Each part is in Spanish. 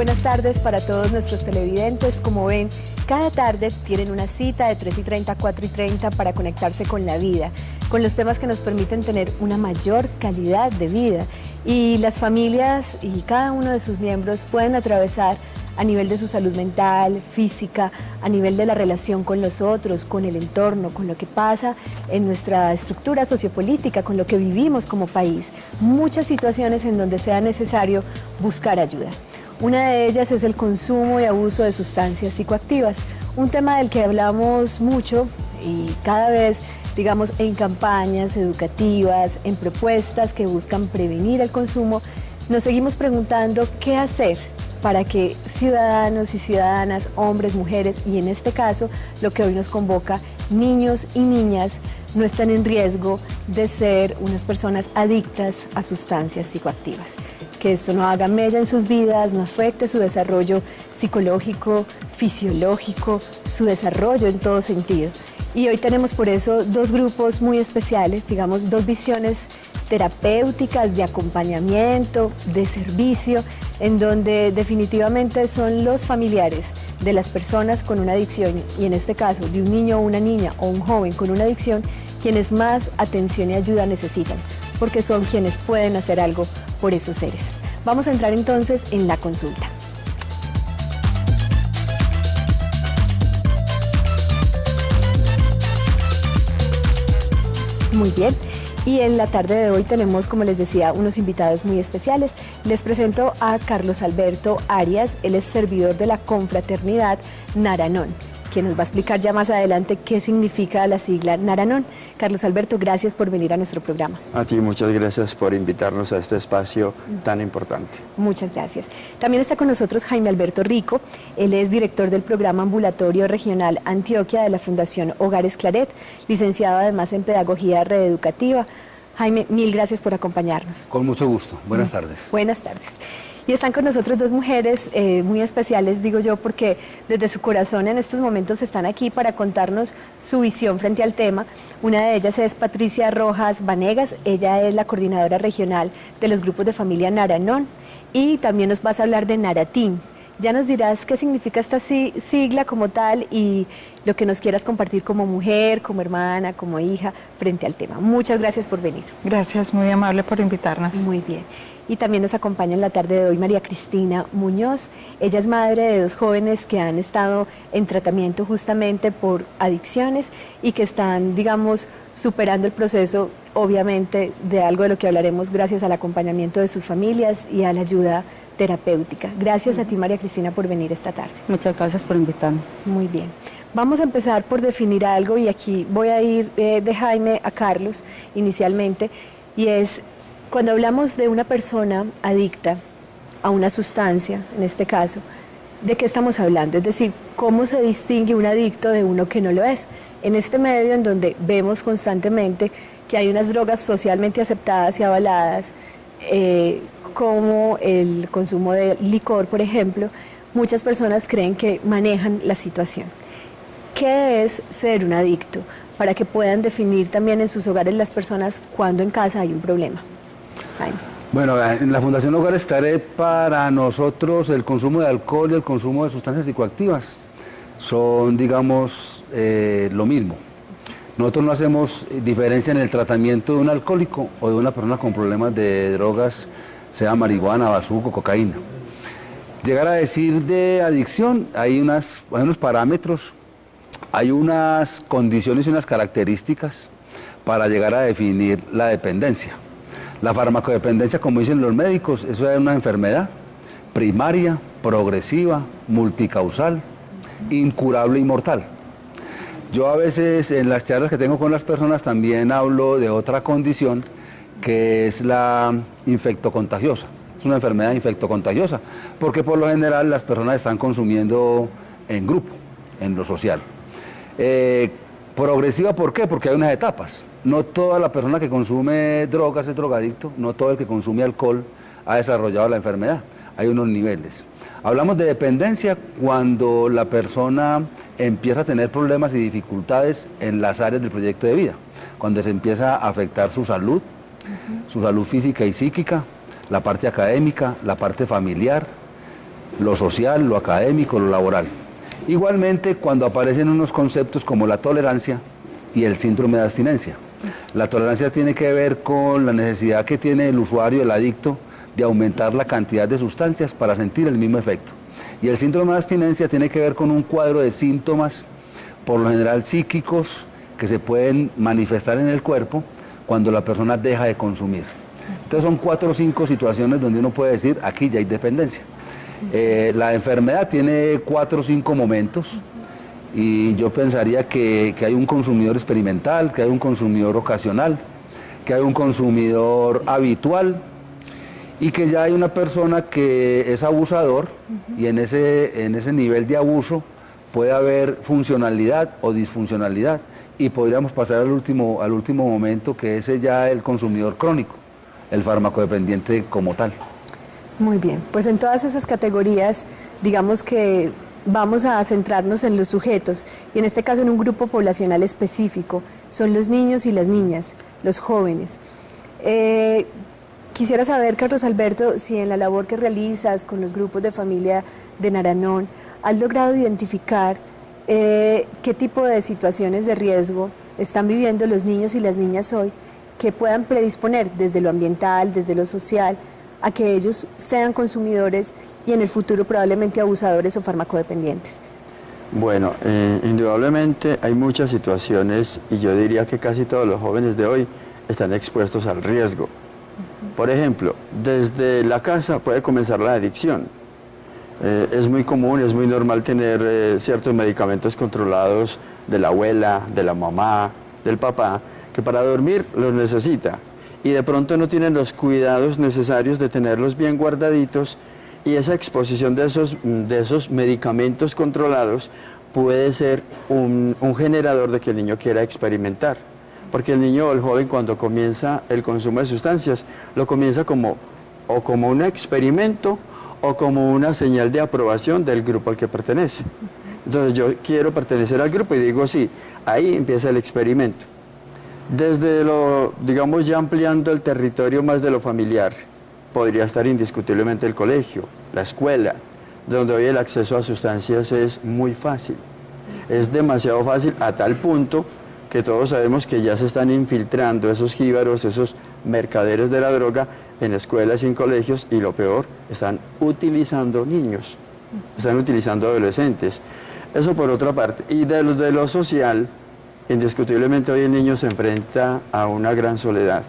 buenas tardes para todos nuestros televidentes. Como ven, cada tarde tienen una cita de 3:30 a 4:30 para conectarse con la vida, con los temas que nos permiten tener una mayor calidad de vida. Y las familias y cada uno de sus miembros pueden atravesar a nivel de su salud mental, física, a nivel de la relación con los otros, con el entorno, con lo que pasa en nuestra estructura sociopolítica, con lo que vivimos como país. Muchas situaciones en donde sea necesario buscar ayuda. Una de ellas es el consumo y abuso de sustancias psicoactivas, un tema del que hablamos mucho y cada vez, digamos, en campañas educativas, en propuestas que buscan prevenir el consumo, nos seguimos preguntando qué hacer para que ciudadanos y ciudadanas, hombres, mujeres y en este caso, lo que hoy nos convoca, niños y niñas, no estén en riesgo de ser unas personas adictas a sustancias psicoactivas. Que esto no haga mella en sus vidas, no afecte su desarrollo psicológico, fisiológico, su desarrollo en todo sentido. Y hoy tenemos por eso dos grupos muy especiales, digamos, dos visiones terapéuticas, de acompañamiento, de servicio, en donde definitivamente son los familiares de las personas con una adicción, y en este caso de un niño o una niña o un joven con una adicción, quienes más atención y ayuda necesitan, porque son quienes pueden hacer algo por esos seres. Vamos a entrar entonces en la consulta. Muy bien. Y en la tarde de hoy tenemos, como les decía, unos invitados muy especiales. Les presento a Carlos Alberto Arias, él es servidor de la confraternidad Naranón, quien nos va a explicar ya más adelante qué significa la sigla Naranón. Carlos Alberto, gracias por venir a nuestro programa. A ti, muchas gracias por invitarnos a este espacio tan importante. Muchas gracias. También está con nosotros Jaime Alberto Rico, él es director del programa ambulatorio regional Antioquia de la Fundación Hogares Claret, licenciado además en Pedagogía Reeducativa. Jaime, mil gracias por acompañarnos. Con mucho gusto. Buenas tardes. Buenas tardes. Y están con nosotros dos mujeres muy especiales, digo yo, porque desde su corazón en estos momentos están aquí para contarnos su visión frente al tema. Una de ellas es Patricia Rojas Vanegas, ella es la coordinadora regional de los grupos de familia Naranón, y también nos vas a hablar de Naratín. Ya nos dirás qué significa esta sigla como tal y lo que nos quieras compartir como mujer, como hermana, como hija, frente al tema. Muchas gracias por venir. Gracias, muy amable por invitarnos. Muy bien. Y también nos acompaña en la tarde de hoy María Cristina Muñoz. Ella es madre de dos jóvenes que han estado en tratamiento justamente por adicciones y que están, digamos, superando el proceso, obviamente, de algo de lo que hablaremos gracias al acompañamiento de sus familias y a la ayuda terapéutica. Gracias a ti, María Cristina, por venir esta tarde. Muchas gracias por invitarme. Muy bien. Vamos a empezar por definir algo y aquí voy a ir de Jaime a Carlos inicialmente, y es cuando hablamos de una persona adicta a una sustancia, en este caso, ¿de qué estamos hablando? Es decir, ¿cómo se distingue un adicto de uno que no lo es? En este medio en donde vemos constantemente que hay unas drogas socialmente aceptadas y avaladas, como el consumo de licor, por ejemplo, muchas personas creen que manejan la situación. ¿Qué es ser un adicto? Para que puedan definir también en sus hogares las personas cuando en casa hay un problema. Jaime. Bueno, en la Fundación Hogares Claret, para nosotros el consumo de alcohol y el consumo de sustancias psicoactivas son, digamos, lo mismo. Nosotros no hacemos diferencia en el tratamiento de un alcohólico o de una persona con problemas de drogas, sea marihuana, bazuco, cocaína. Llegar a decir de adicción, hay unos parámetros, hay unas condiciones y unas características para llegar a definir la dependencia. La farmacodependencia, como dicen los médicos, eso es una enfermedad primaria, progresiva, multicausal, incurable y mortal. Yo a veces en las charlas que tengo con las personas también hablo de otra condición que es la infectocontagiosa. Es una enfermedad infectocontagiosa porque por lo general las personas están consumiendo en grupo, en lo social. Progresiva, ¿por qué? Porque hay unas etapas. No toda la persona que consume drogas es drogadicto, no todo el que consume alcohol ha desarrollado la enfermedad. Hay unos niveles. Hablamos de dependencia cuando la persona empieza a tener problemas y dificultades en las áreas del proyecto de vida, cuando se empieza a afectar su salud física y psíquica, la parte académica, la parte familiar, lo social, lo académico, lo laboral. Igualmente, cuando aparecen unos conceptos como la tolerancia y el síndrome de abstinencia. La tolerancia tiene que ver con la necesidad que tiene el usuario, el adicto, de aumentar la cantidad de sustancias para sentir el mismo efecto. Y el síndrome de abstinencia tiene que ver con un cuadro de síntomas, por lo general psíquicos, que se pueden manifestar en el cuerpo cuando la persona deja de consumir. Entonces son 4 o 5 situaciones donde uno puede decir, aquí ya hay dependencia. La enfermedad tiene 4 o 5 momentos y yo pensaría que hay un consumidor experimental, que hay un consumidor ocasional, que hay un consumidor habitual y que ya hay una persona que es abusador y en ese nivel de abuso puede haber funcionalidad o disfuncionalidad y podríamos pasar al último momento, que ese ya el consumidor crónico, el farmacodependiente como tal. Muy bien, pues en todas esas categorías, digamos que vamos a centrarnos en los sujetos y en este caso en un grupo poblacional específico, son los niños y las niñas, los jóvenes. Quisiera saber, Carlos Alberto, si en la labor que realizas con los grupos de familia de Naranón, has logrado identificar qué tipo de situaciones de riesgo están viviendo los niños y las niñas hoy que puedan predisponer desde lo ambiental, desde lo social, a que ellos sean consumidores y en el futuro probablemente abusadores o farmacodependientes. Bueno, indudablemente hay muchas situaciones y yo diría que casi todos los jóvenes de hoy están expuestos al riesgo. Por ejemplo, desde la casa puede comenzar la adicción. Es muy común, es muy normal tener ciertos medicamentos controlados de la abuela, de la mamá, del papá, que para dormir los necesita y de pronto no tienen los cuidados necesarios de tenerlos bien guardaditos y esa exposición de esos medicamentos controlados puede ser un generador de que el niño quiera experimentar. Porque el niño o el joven cuando comienza el consumo de sustancias lo comienza como un experimento o como una señal de aprobación del grupo al que pertenece. Entonces yo quiero pertenecer al grupo y digo sí, ahí empieza el experimento. Desde digamos ya ampliando el territorio más de lo familiar, podría estar indiscutiblemente el colegio, la escuela, donde hoy el acceso a sustancias es muy fácil. Es demasiado fácil a tal punto que todos sabemos que ya se están infiltrando esos jíbaros, esos mercaderes de la droga en escuelas y en colegios y lo peor, están utilizando niños, están utilizando adolescentes. Eso por otra parte. Y de lo social, indiscutiblemente hoy el niño se enfrenta a una gran soledad.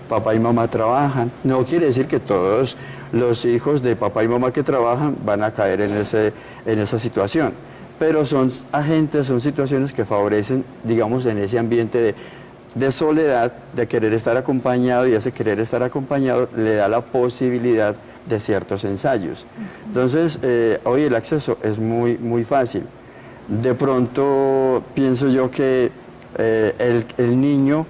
Papá y mamá trabajan. No quiere decir que todos los hijos de papá y mamá que trabajan van a caer en esa situación. Pero son agentes, son situaciones que favorecen, digamos, en ese ambiente de soledad, de querer estar acompañado y ese querer estar acompañado le da la posibilidad de ciertos ensayos. Entonces, hoy el acceso es muy, muy fácil. De pronto pienso yo que el niño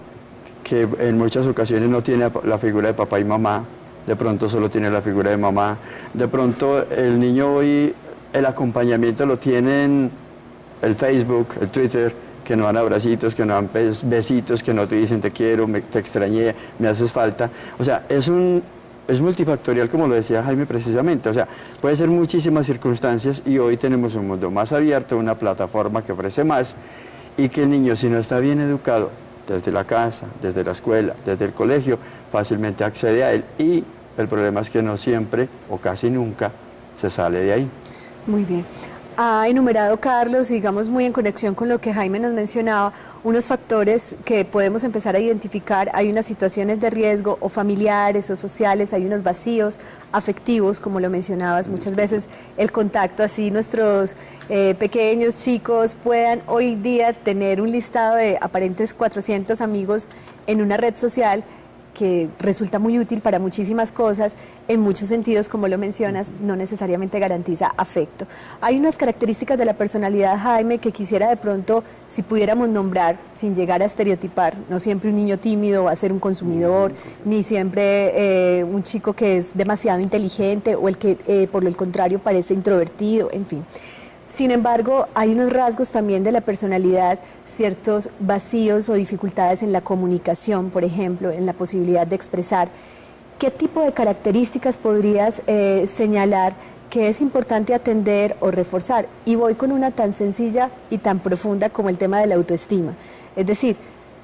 que en muchas ocasiones no tiene la figura de papá y mamá, de pronto solo tiene la figura de mamá, de pronto el niño hoy el acompañamiento lo tienen el Facebook, el Twitter, que no dan abracitos, que no dan besitos, que no te dicen te quiero, te extrañé, me haces falta. O sea, es multifactorial, como lo decía Jaime precisamente. O sea, puede ser muchísimas circunstancias y hoy tenemos un mundo más abierto, una plataforma que ofrece más y que el niño, si no está bien educado, desde la casa, desde la escuela, desde el colegio, fácilmente accede a él y el problema es que no siempre o casi nunca se sale de ahí. Muy bien. Ha enumerado Carlos, digamos muy en conexión con lo que Jaime nos mencionaba, unos factores que podemos empezar a identificar. Hay unas situaciones de riesgo o familiares o sociales, hay unos vacíos afectivos, como lo mencionabas, muchas veces el contacto, así nuestros pequeños chicos puedan hoy día tener un listado de aparentes 400 amigos en una red social que resulta muy útil para muchísimas cosas, en muchos sentidos, como lo mencionas, no necesariamente garantiza afecto. Hay unas características de la personalidad, Jaime, que quisiera de pronto, si pudiéramos nombrar, sin llegar a estereotipar, no siempre un niño tímido va a ser un consumidor, ni siempre un chico que es demasiado inteligente o el que, por el contrario, parece introvertido, en fin. Sin embargo, hay unos rasgos también de la personalidad, ciertos vacíos o dificultades en la comunicación, por ejemplo, en la posibilidad de expresar. ¿Qué tipo de características podrías señalar que es importante atender o reforzar. Y voy con una tan sencilla y tan profunda como el tema de la autoestima. Es decir,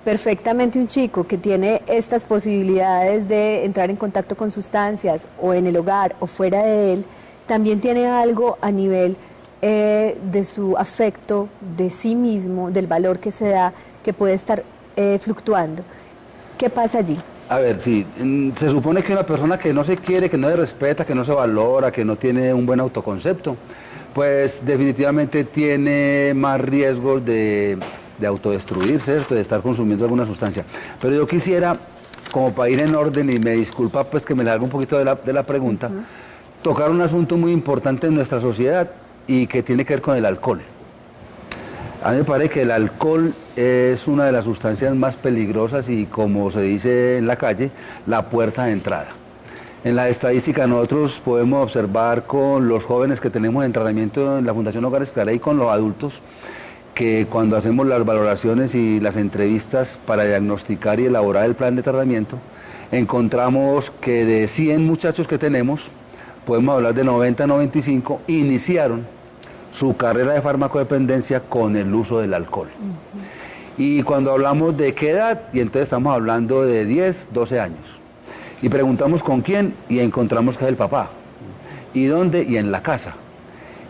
perfectamente un chico que tiene estas posibilidades de entrar en contacto con sustancias o en el hogar o fuera de él, también tiene algo a nivel de su afecto, de sí mismo, del valor que se da, que puede estar fluctuando. ¿Qué pasa allí? A ver, sí, se supone que una persona que no se quiere, que no se respeta, que no se valora, que no tiene un buen autoconcepto, pues definitivamente tiene más riesgos de autodestruirse, ¿cierto? De estar consumiendo alguna sustancia. Pero yo quisiera, como para ir en orden, y me disculpa pues que me largue un poquito de la pregunta, tocar un asunto muy importante en nuestra sociedad y que tiene que ver con el alcohol. A mí me parece que el alcohol es una de las sustancias más peligrosas y, como se dice en la calle, la puerta de entrada. En la estadística nosotros podemos observar con los jóvenes que tenemos en tratamiento en la Fundación Hogares Claret y con los adultos, que cuando hacemos las valoraciones y las entrevistas para diagnosticar y elaborar el plan de tratamiento, encontramos que de 100 muchachos que tenemos, podemos hablar de 90 a 95, iniciaron su carrera de farmacodependencia con el uso del alcohol. Y cuando hablamos de qué edad, y entonces estamos hablando de 10, 12 años. Y preguntamos con quién, y encontramos que es el papá. ¿Y dónde? Y en la casa.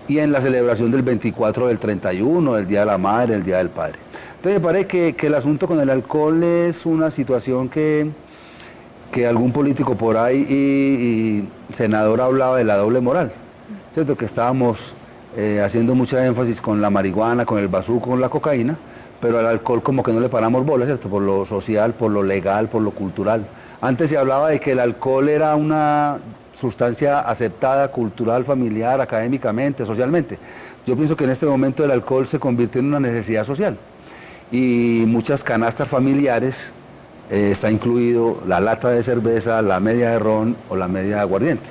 Y en la celebración del 24, del 31, del Día de la Madre, del Día del Padre. Entonces me parece que el asunto con el alcohol es una situación que algún político por ahí y senador hablaba de la doble moral, ¿cierto? Que estábamos haciendo mucha énfasis con la marihuana, con el bazuco, con la cocaína, pero al alcohol como que no le paramos bola, ¿cierto? Por lo social, por lo legal, por lo cultural. Antes se hablaba de que el alcohol era una sustancia aceptada cultural, familiar, académicamente, socialmente. Yo pienso que en este momento el alcohol se convirtió en una necesidad social y muchas canastas familiares está incluido la lata de cerveza, la media de ron o la media de aguardiente.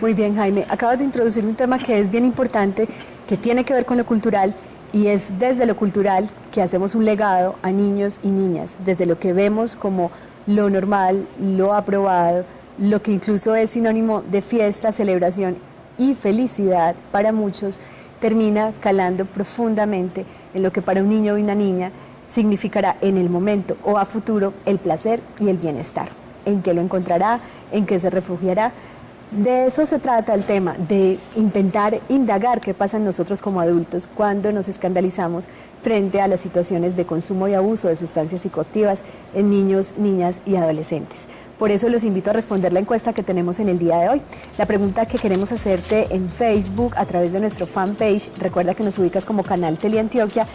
Muy bien, Jaime. Acabas de introducir un tema que es bien importante, que tiene que ver con lo cultural, y es desde lo cultural que hacemos un legado a niños y niñas, desde lo que vemos como lo normal, lo aprobado, lo que incluso es sinónimo de fiesta, celebración y felicidad para muchos, termina calando profundamente en lo que para un niño o una niña significará en el momento o a futuro el placer y el bienestar. ¿En qué lo encontrará? ¿En qué se refugiará? De eso se trata el tema, de intentar indagar qué pasa en nosotros como adultos cuando nos escandalizamos frente a las situaciones de consumo y abuso de sustancias psicoactivas en niños, niñas y adolescentes. Por eso los invito a responder la encuesta que tenemos en el día de hoy. La pregunta que queremos hacerte en Facebook a través de nuestro fanpage, recuerda que nos ubicas como Canal Teleantioquia,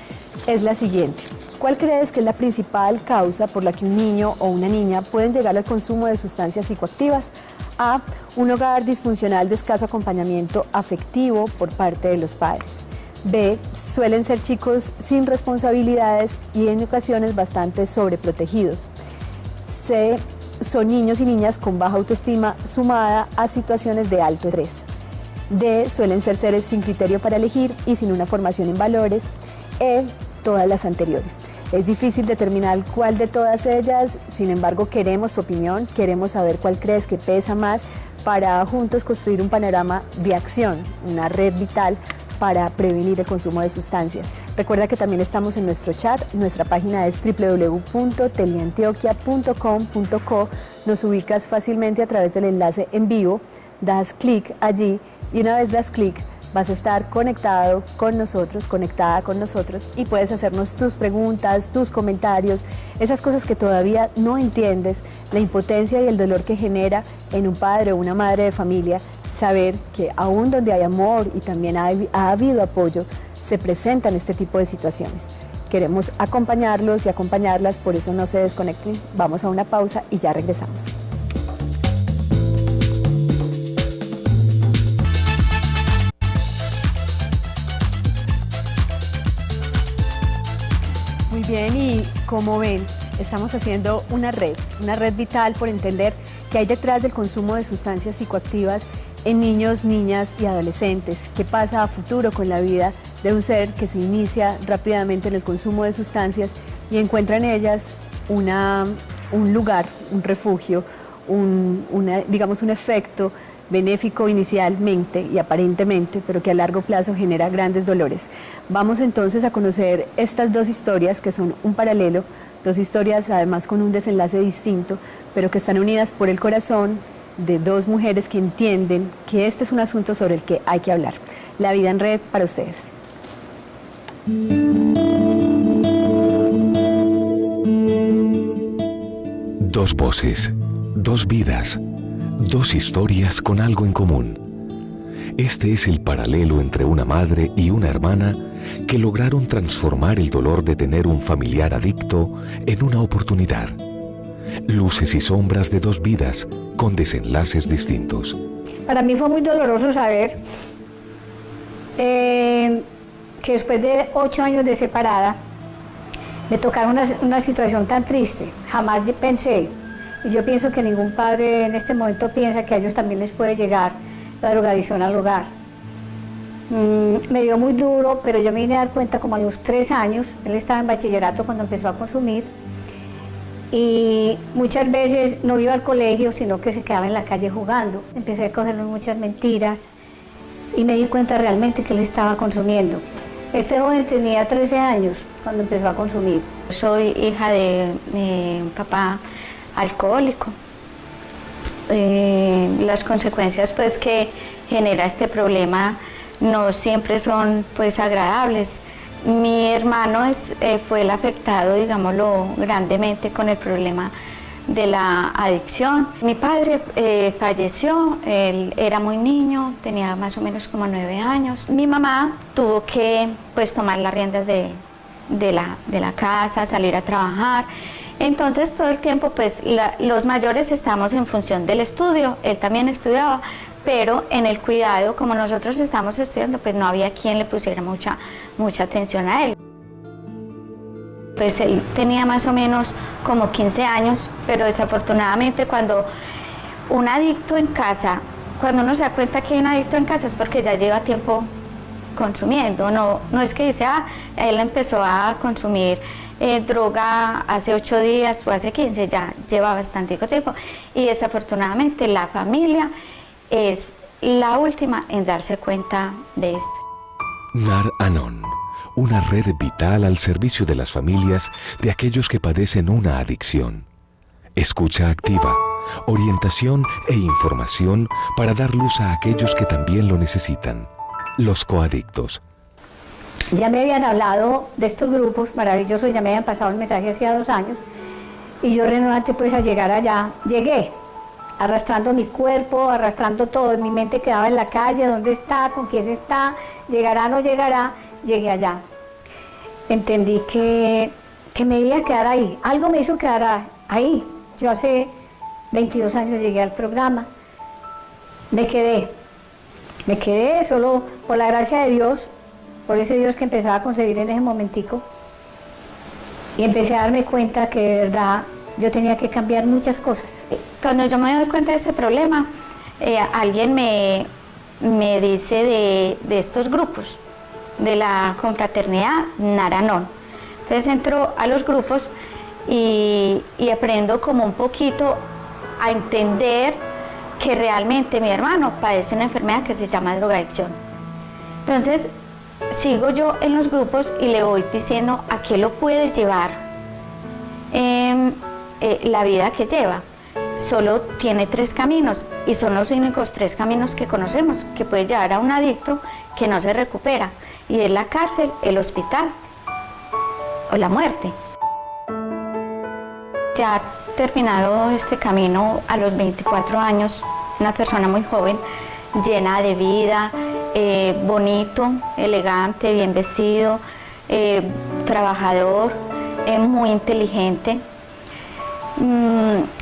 es la siguiente. ¿Cuál crees que es la principal causa por la que un niño o una niña pueden llegar al consumo de sustancias psicoactivas? A. Un hogar disfuncional de escaso acompañamiento afectivo por parte de los padres. B. Suelen ser chicos sin responsabilidades y en ocasiones bastante sobreprotegidos. C. Son niños y niñas con baja autoestima sumada a situaciones de alto estrés. D. Suelen ser seres sin criterio para elegir y sin una formación en valores. E. Todas las anteriores. Es difícil determinar cuál de todas ellas, sin embargo queremos su opinión, queremos saber cuál crees que pesa más para juntos construir un panorama de acción, una red vital para prevenir el consumo de sustancias. Recuerda que también estamos en nuestro chat, nuestra página es www.teleantioquia.com.co, nos ubicas fácilmente a través del enlace en vivo, das clic allí y una vez das clic vas a estar conectado con nosotros, conectada con nosotros y puedes hacernos tus preguntas, tus comentarios, esas cosas que todavía no entiendes, la impotencia y el dolor que genera en un padre o una madre de familia, saber que aún donde hay amor y también ha habido apoyo, se presentan este tipo de situaciones. Queremos acompañarlos y acompañarlas, por eso no se desconecten. Vamos a una pausa y ya regresamos. Muy bien, y como ven, estamos haciendo una red vital por entender qué hay detrás del consumo de sustancias psicoactivas en niños, niñas y adolescentes. ¿Qué pasa a futuro con la vida de un ser que se inicia rápidamente en el consumo de sustancias y encuentra en ellas un lugar, un refugio, digamos un efecto benéfico inicialmente y aparentemente, pero que a largo plazo genera grandes dolores. Vamos entonces a conocer estas dos historias que son un paralelo, dos historias además con un desenlace distinto, pero que están unidas por el corazón de dos mujeres que entienden que este es un asunto sobre el que hay que hablar. La vida en red para ustedes. Dos voces, dos vidas, dos historias con algo en común. Este es el paralelo entre una madre y una hermana que lograron transformar el dolor de tener un familiar adicto en una oportunidad. Luces y sombras de dos vidas con desenlaces distintos. Para mí fue muy doloroso saber que después de 8 años de separada me tocaron una situación tan triste. Jamás pensé, y yo pienso que ningún padre en este momento piensa que a ellos también les puede llegar la drogadicción al hogar. Me dio muy duro, pero yo me vine a dar cuenta como a los 3 años. Él estaba en bachillerato cuando empezó a consumir y muchas veces no iba al colegio, sino que se quedaba en la calle jugando. Empecé a cogerle muchas mentiras y me di cuenta realmente que él estaba consumiendo. Este joven tenía 13 años cuando empezó a consumir. Soy hija de un papá alcohólico. Las consecuencias pues que genera este problema no siempre son pues agradables. Mi hermano fue el afectado, digámoslo, grandemente con el problema de la adicción. Mi padre falleció, él era muy niño, tenía más o menos como 9 años. Mi mamá tuvo que pues tomar las riendas de la casa, salir a trabajar. Entonces todo el tiempo pues los mayores estábamos en función del estudio, él también estudiaba, pero en el cuidado, como nosotros estamos estudiando, pues no había quien le pusiera mucha atención a él. Pues él tenía más o menos como 15 años, pero desafortunadamente cuando un adicto en casa, cuando uno se da cuenta que hay un adicto en casa es porque ya lleva tiempo consumiendo, no es que dice, él empezó a consumir droga hace 8 días o hace 15, ya lleva bastante tiempo y desafortunadamente la familia es la última en darse cuenta de esto. Nar Anon, una red vital al servicio de las familias de aquellos que padecen una adicción. Escucha activa, orientación e información para dar luz a aquellos que también lo necesitan. Los coadictos. Ya me habían hablado de estos grupos maravillosos, ya me habían pasado el mensaje hacía 2 años y yo renuente pues a llegar allá, llegué arrastrando mi cuerpo, arrastrando todo, mi mente quedaba en la calle, ¿dónde está? ¿Con quién está? ¿Llegará o no llegará? Llegué allá. Entendí que me iba a quedar ahí, algo me hizo quedar ahí. Yo hace 22 años llegué al programa, me quedé solo por la gracia de Dios, por ese Dios que empezaba a concebir en ese momentico, y empecé a darme cuenta que de verdad yo tenía que cambiar muchas cosas. Cuando yo me doy cuenta de este problema, alguien me dice de estos grupos, de la confraternidad Nar Anon. Entonces entro a los grupos y aprendo como un poquito a entender que realmente mi hermano padece una enfermedad que se llama drogadicción. Entonces sigo yo en los grupos y le voy diciendo a qué lo puede llevar la vida que lleva. Solo tiene 3 caminos y son los únicos 3 caminos que conocemos que puede llevar a un adicto que no se recupera, y es la cárcel, el hospital o la muerte. Ya terminado este camino a los 24 años, una persona muy joven, llena de vida, bonito, elegante, bien vestido, trabajador, muy inteligente.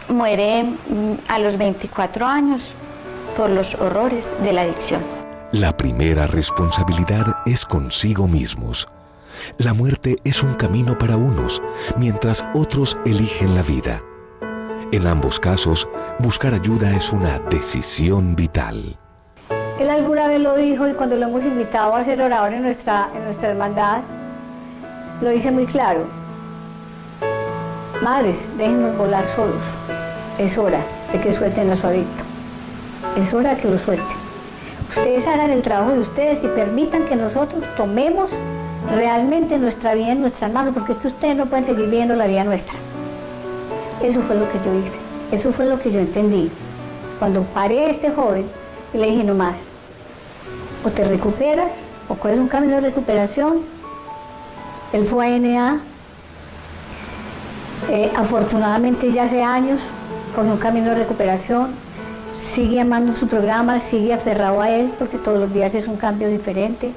Muere a los 24 años por los horrores de la adicción. La primera responsabilidad es consigo mismos. La muerte es un camino para unos, mientras otros eligen la vida. En ambos casos, buscar ayuda es una decisión vital. Él alguna vez lo dijo, y cuando lo hemos invitado a ser orador en nuestra hermandad, lo dice muy claro: madres, déjennos volar solos, es hora de que suelten a su adicto. es hora de que lo suelten. Ustedes hagan el trabajo de ustedes y permitan que nosotros tomemos realmente nuestra vida en nuestras manos, porque es que ustedes no pueden seguir viviendo la vida nuestra. Eso fue lo que yo hice, eso fue lo que yo entendí. Cuando paré a este joven y le dije, no más, o te recuperas, o coges un camino de recuperación. Él fue a NA, afortunadamente ya hace años, con un camino de recuperación, sigue amando su programa, sigue aferrado a él, porque todos los días es un cambio diferente.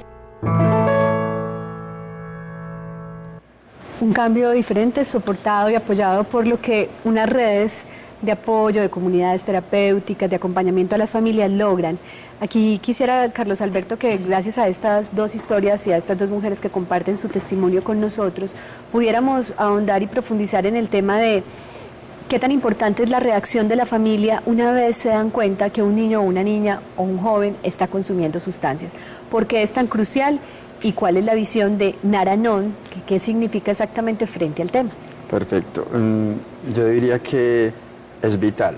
Un cambio diferente, soportado y apoyado por lo que unas redes de apoyo, de comunidades terapéuticas, de acompañamiento a las familias logran. Aquí quisiera, Carlos Alberto, que gracias a estas dos historias y a estas dos mujeres que comparten su testimonio con nosotros, pudiéramos ahondar y profundizar en el tema de qué tan importante es la reacción de la familia una vez se dan cuenta que un niño o una niña o un joven está consumiendo sustancias. ¿Por qué es tan crucial y cuál es la visión de Naranon? ¿Qué significa exactamente frente al tema? Perfecto. Yo diría que es vital.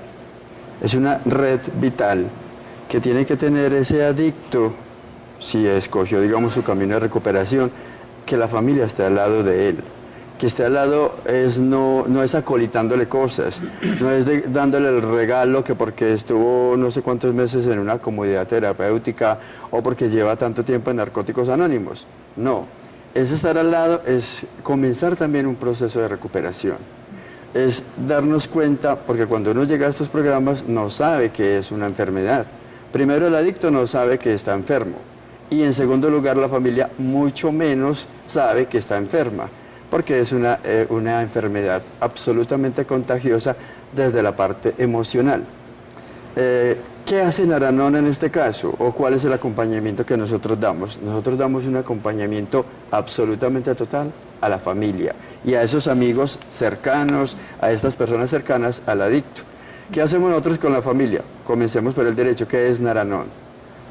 Es una red vital que tiene que tener ese adicto, si escogió, digamos, su camino de recuperación, que la familia esté al lado de él. Que esté al lado no es acolitándole cosas, no es dándole el regalo que porque estuvo no sé cuántos meses en una comunidad terapéutica o porque lleva tanto tiempo en Narcóticos Anónimos. No, es estar al lado, es comenzar también un proceso de recuperación. Es darnos cuenta, porque cuando uno llega a estos programas no sabe que es una enfermedad. Primero, el adicto no sabe que está enfermo y en segundo lugar la familia mucho menos sabe que está enferma, porque es una enfermedad absolutamente contagiosa desde la parte emocional. ¿Qué hace Naranon en este caso? ¿O cuál es el acompañamiento que nosotros damos? Nosotros damos un acompañamiento absolutamente total a la familia y a esos amigos cercanos, a estas personas cercanas al adicto. ¿Qué hacemos nosotros con la familia? Comencemos por el derecho. ¿Qué es Naranon?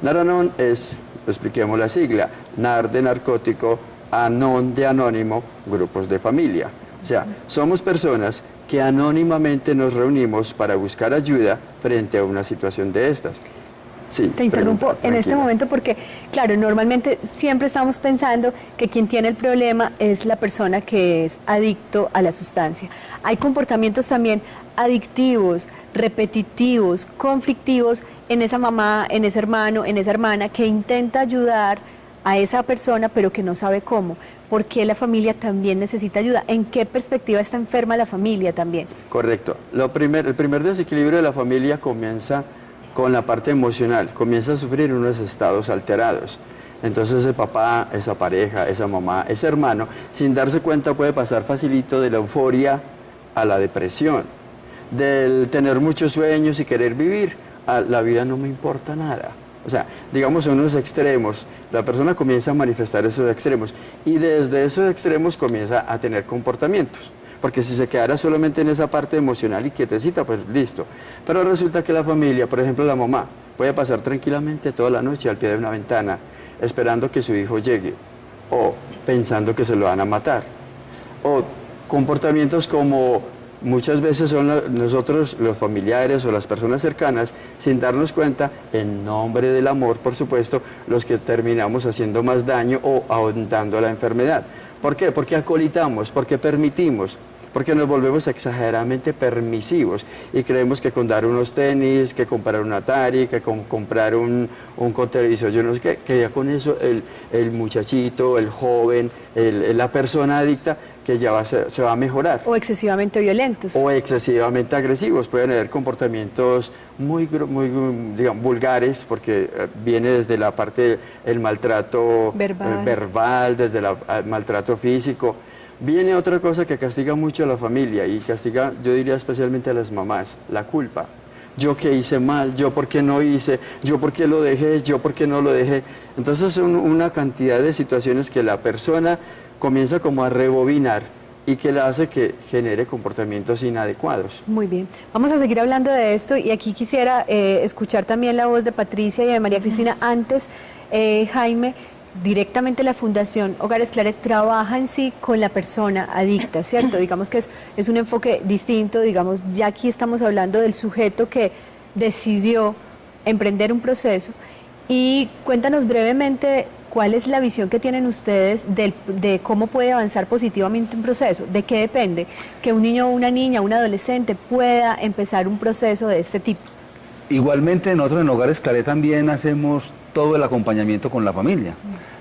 Naranon es, expliquemos la sigla, NAR de narcótico, ANON de anónimo, grupos de familia. O sea, somos personas que anónimamente nos reunimos para buscar ayuda frente a una situación de estas. Sí, te interrumpo en este momento porque, claro, normalmente siempre estamos pensando que quien tiene el problema es la persona que es adicto a la sustancia. Hay comportamientos también adictivos, repetitivos, conflictivos en esa mamá, en ese hermano, en esa hermana que intenta ayudar a esa persona pero que no sabe cómo. ¿Por qué la familia también necesita ayuda? ¿En qué perspectiva está enferma la familia también? Correcto. El primer desequilibrio de la familia comienza con la parte emocional, comienza a sufrir unos estados alterados. Entonces ese papá, esa pareja, esa mamá, ese hermano, sin darse cuenta puede pasar facilito de la euforia a la depresión, del tener muchos sueños y querer vivir, a la vida no me importa nada. O sea, digamos son unos extremos, la persona comienza a manifestar esos extremos y desde esos extremos comienza a tener comportamientos. Porque si se quedara solamente en esa parte emocional y quietecita, pues listo. Pero resulta que la familia, por ejemplo la mamá, puede pasar tranquilamente toda la noche al pie de una ventana esperando que su hijo llegue o pensando que se lo van a matar. O comportamientos como muchas veces son nosotros, los familiares o las personas cercanas, sin darnos cuenta, en nombre del amor, por supuesto, los que terminamos haciendo más daño o ahondando la enfermedad. ¿Por qué? Porque acolitamos, porque permitimos, porque nos volvemos exageradamente permisivos y creemos que con dar unos tenis, que comprar un Atari, que comprar un televisor, yo no sé qué, que ya con eso el muchachito, el joven, la persona adicta, que ya se va a mejorar. O excesivamente violentos. O excesivamente agresivos. Pueden haber comportamientos muy digamos, vulgares, porque viene desde la parte del maltrato verbal, desde el maltrato físico. Viene otra cosa que castiga mucho a la familia y castiga, yo diría especialmente a las mamás, la culpa. Yo qué hice mal, yo por qué no hice, yo por qué lo dejé, yo por qué no lo dejé. Entonces son una cantidad de situaciones que la persona comienza como a rebobinar y que le hace que genere comportamientos inadecuados. Muy bien, vamos a seguir hablando de esto y aquí quisiera escuchar también la voz de Patricia y de María Cristina. Antes, Jaime, directamente la Fundación Hogares Claret trabaja en sí con la persona adicta, ¿cierto? Digamos que es un enfoque distinto, digamos, ya aquí estamos hablando del sujeto que decidió emprender un proceso. Y cuéntanos brevemente cuál es la visión que tienen ustedes de cómo puede avanzar positivamente un proceso, de qué depende que un niño o una niña, un adolescente pueda empezar un proceso de este tipo. Igualmente nosotros en Hogares Claret también hacemos todo el acompañamiento con la familia.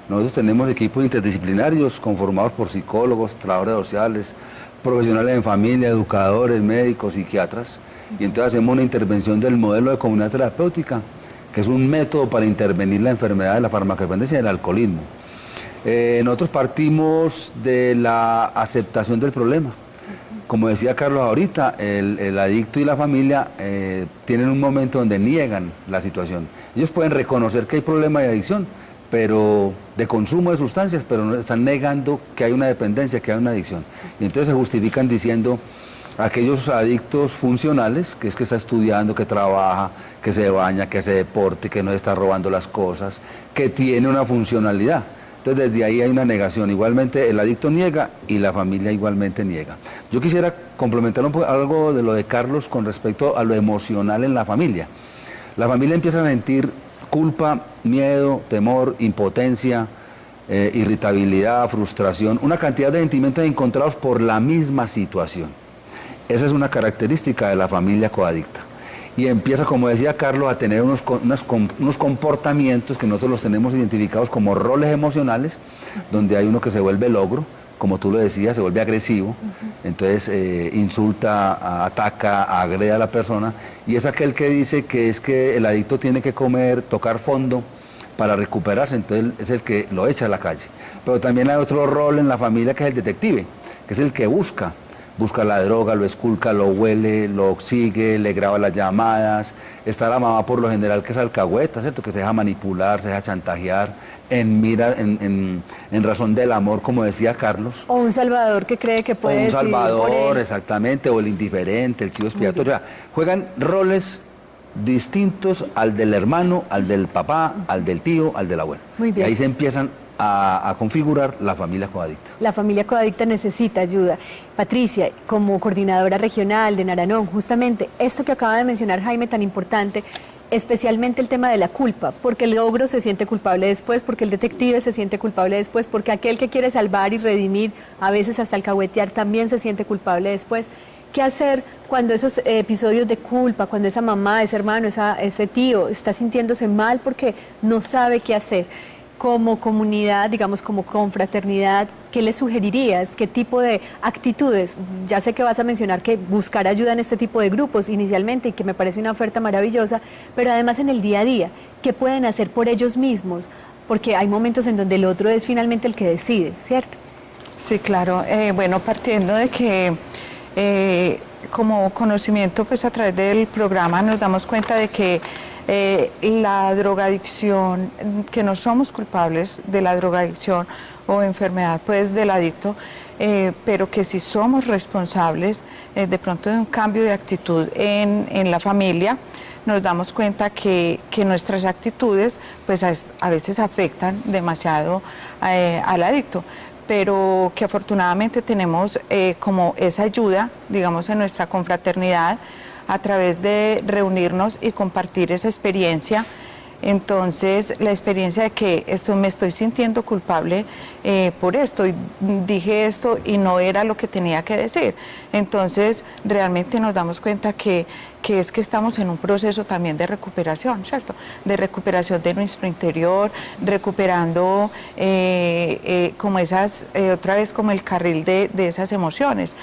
Nosotros tenemos equipos interdisciplinarios conformados por psicólogos, trabajadores sociales, profesionales en familia, educadores, médicos, psiquiatras, y entonces hacemos una intervención del modelo de comunidad terapéutica, que es un método para intervenir la enfermedad de la farmacodependencia y del alcoholismo. Nosotros partimos de la aceptación del problema. Como decía Carlos ahorita, el adicto y la familia tienen un momento donde niegan la situación. Ellos pueden reconocer que hay problema de adicción, pero de consumo de sustancias, pero no están negando que hay una dependencia, que hay una adicción. Y entonces se justifican diciendo aquellos adictos funcionales, que es que está estudiando, que trabaja, que se baña, que hace deporte, que no está robando las cosas, que tiene una funcionalidad. Entonces desde ahí hay una negación. Igualmente el adicto niega y la familia igualmente niega. Yo quisiera complementar un poco algo de lo de Carlos con respecto a lo emocional en la familia. La familia empieza a sentir culpa, miedo, temor, impotencia, irritabilidad, frustración, una cantidad de sentimientos encontrados por la misma situación. Esa es una característica de la familia coadicta. Y empieza, como decía Carlos, a tener unos comportamientos que nosotros los tenemos identificados como roles emocionales, donde hay uno que se vuelve logro, como tú lo decías, se vuelve agresivo, entonces insulta, ataca, agrede a la persona, y es aquel que dice que es que el adicto tiene que comer, tocar fondo para recuperarse, entonces es el que lo echa a la calle. Pero también hay otro rol en la familia que es el detective, que es el que busca la droga, lo esculca, lo huele, lo sigue, le graba las llamadas. Está la mamá por lo general que es alcahueta, ¿cierto? Que se deja manipular, se deja chantajear, en razón del amor, como decía Carlos. O un salvador que cree que puede decidir por él. Un salvador, él. Exactamente, o el indiferente, el chivo expiatorio. Juegan roles distintos al del hermano, al del papá, al del tío, al del abuelo. Muy bien. Y ahí se empiezan a configurar la familia coadicta. La familia coadicta necesita ayuda. Patricia, como coordinadora regional de Naranón, justamente esto que acaba de mencionar Jaime tan importante, especialmente el tema de la culpa, porque el ogro se siente culpable después, porque el detective se siente culpable después, porque aquel que quiere salvar y redimir, a veces hasta alcahuetear, también se siente culpable después. ¿Qué hacer cuando esos episodios de culpa, cuando esa mamá, ese hermano, ese tío está sintiéndose mal porque no sabe qué hacer? Como comunidad, digamos, como confraternidad, ¿qué le sugerirías? ¿Qué tipo de actitudes? Ya sé que vas a mencionar que buscar ayuda en este tipo de grupos inicialmente y que me parece una oferta maravillosa, pero además en el día a día, ¿qué pueden hacer por ellos mismos? Porque hay momentos en donde el otro es finalmente el que decide, ¿cierto? Sí, claro. Bueno, partiendo de que como conocimiento, pues a través del programa nos damos cuenta de que la drogadicción, que no somos culpables de la drogadicción o enfermedad pues del adicto, pero que sí somos responsables de pronto de un cambio de actitud en la familia. Nos damos cuenta que nuestras actitudes pues a veces afectan demasiado al adicto, pero que afortunadamente tenemos como esa ayuda, digamos, en nuestra confraternidad, a través de reunirnos y compartir esa experiencia. Entonces, la experiencia de que me estoy sintiendo culpable por esto, y dije esto y no era lo que tenía que decir. Entonces, realmente nos damos cuenta que es que estamos en un proceso también de recuperación, ¿cierto? De recuperación de nuestro interior, recuperando como esas, otra vez como el carril de esas emociones.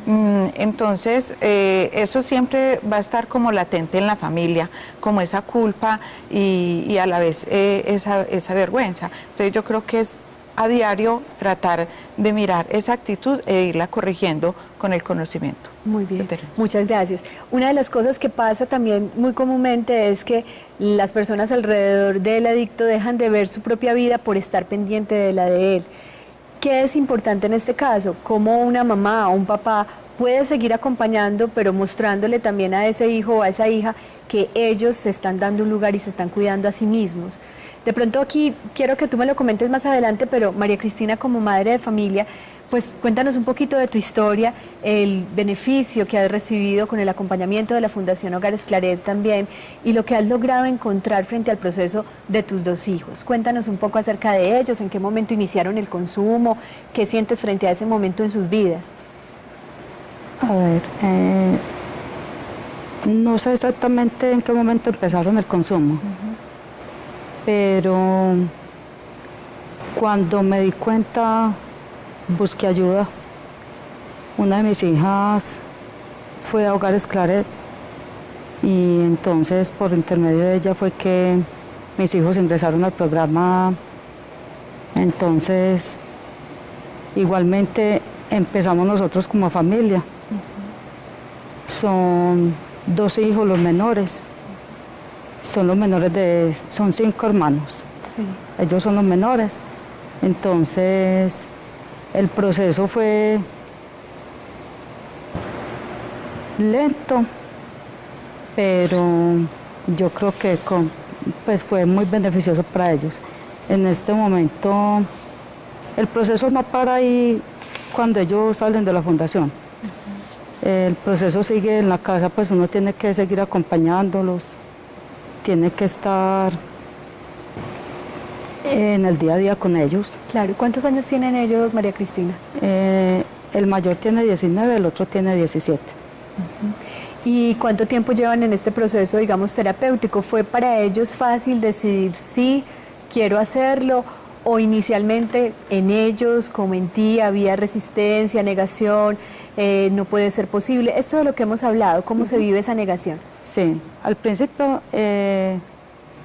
Entonces, eso siempre va a estar como latente en la familia, como esa culpa y a la vez esa vergüenza. Entonces yo creo que es a diario tratar de mirar esa actitud e irla corrigiendo con el conocimiento. Muy bien, muchas gracias. Una de las cosas que pasa también muy comúnmente es que las personas alrededor del adicto dejan de ver su propia vida por estar pendiente de la de él. ¿Qué es importante en este caso? ¿Cómo una mamá o un papá puede seguir acompañando, pero mostrándole también a ese hijo o a esa hija que ellos se están dando un lugar y se están cuidando a sí mismos? De pronto aquí quiero que tú me lo comentes más adelante, pero María Cristina, como madre de familia, pues cuéntanos un poquito de tu historia, el beneficio que has recibido con el acompañamiento de la Fundación Hogares Claret también, y lo que has logrado encontrar frente al proceso de tus 2 hijos. Cuéntanos un poco acerca de ellos, en qué momento iniciaron el consumo, qué sientes frente a ese momento en sus vidas. A ver, no sé exactamente en qué momento empezaron el consumo, pero cuando me di cuenta, busqué ayuda. Una de mis hijas fue a Hogares Claret y entonces por intermedio de ella fue que mis hijos ingresaron al programa. Entonces, igualmente empezamos nosotros como familia. Son 2 hijos los menores. Son 5 hermanos. Sí. Ellos son los menores. Entonces, el proceso fue lento, pero yo creo que pues fue muy beneficioso para ellos. En este momento, el proceso no para ahí cuando ellos salen de la fundación. El proceso sigue en la casa, pues uno tiene que seguir acompañándolos, tiene que estar en el día a día con ellos. Claro, ¿cuántos años tienen ellos, María Cristina? El mayor tiene 19, el otro tiene 17. ¿Y cuánto tiempo llevan en este proceso, digamos, terapéutico? ¿Fue para ellos fácil decidir sí, quiero hacerlo? ¿O inicialmente en ellos, como en ti, había resistencia, negación, no puede ser posible? Esto de lo que hemos hablado, ¿cómo se vive esa negación? Sí, al principio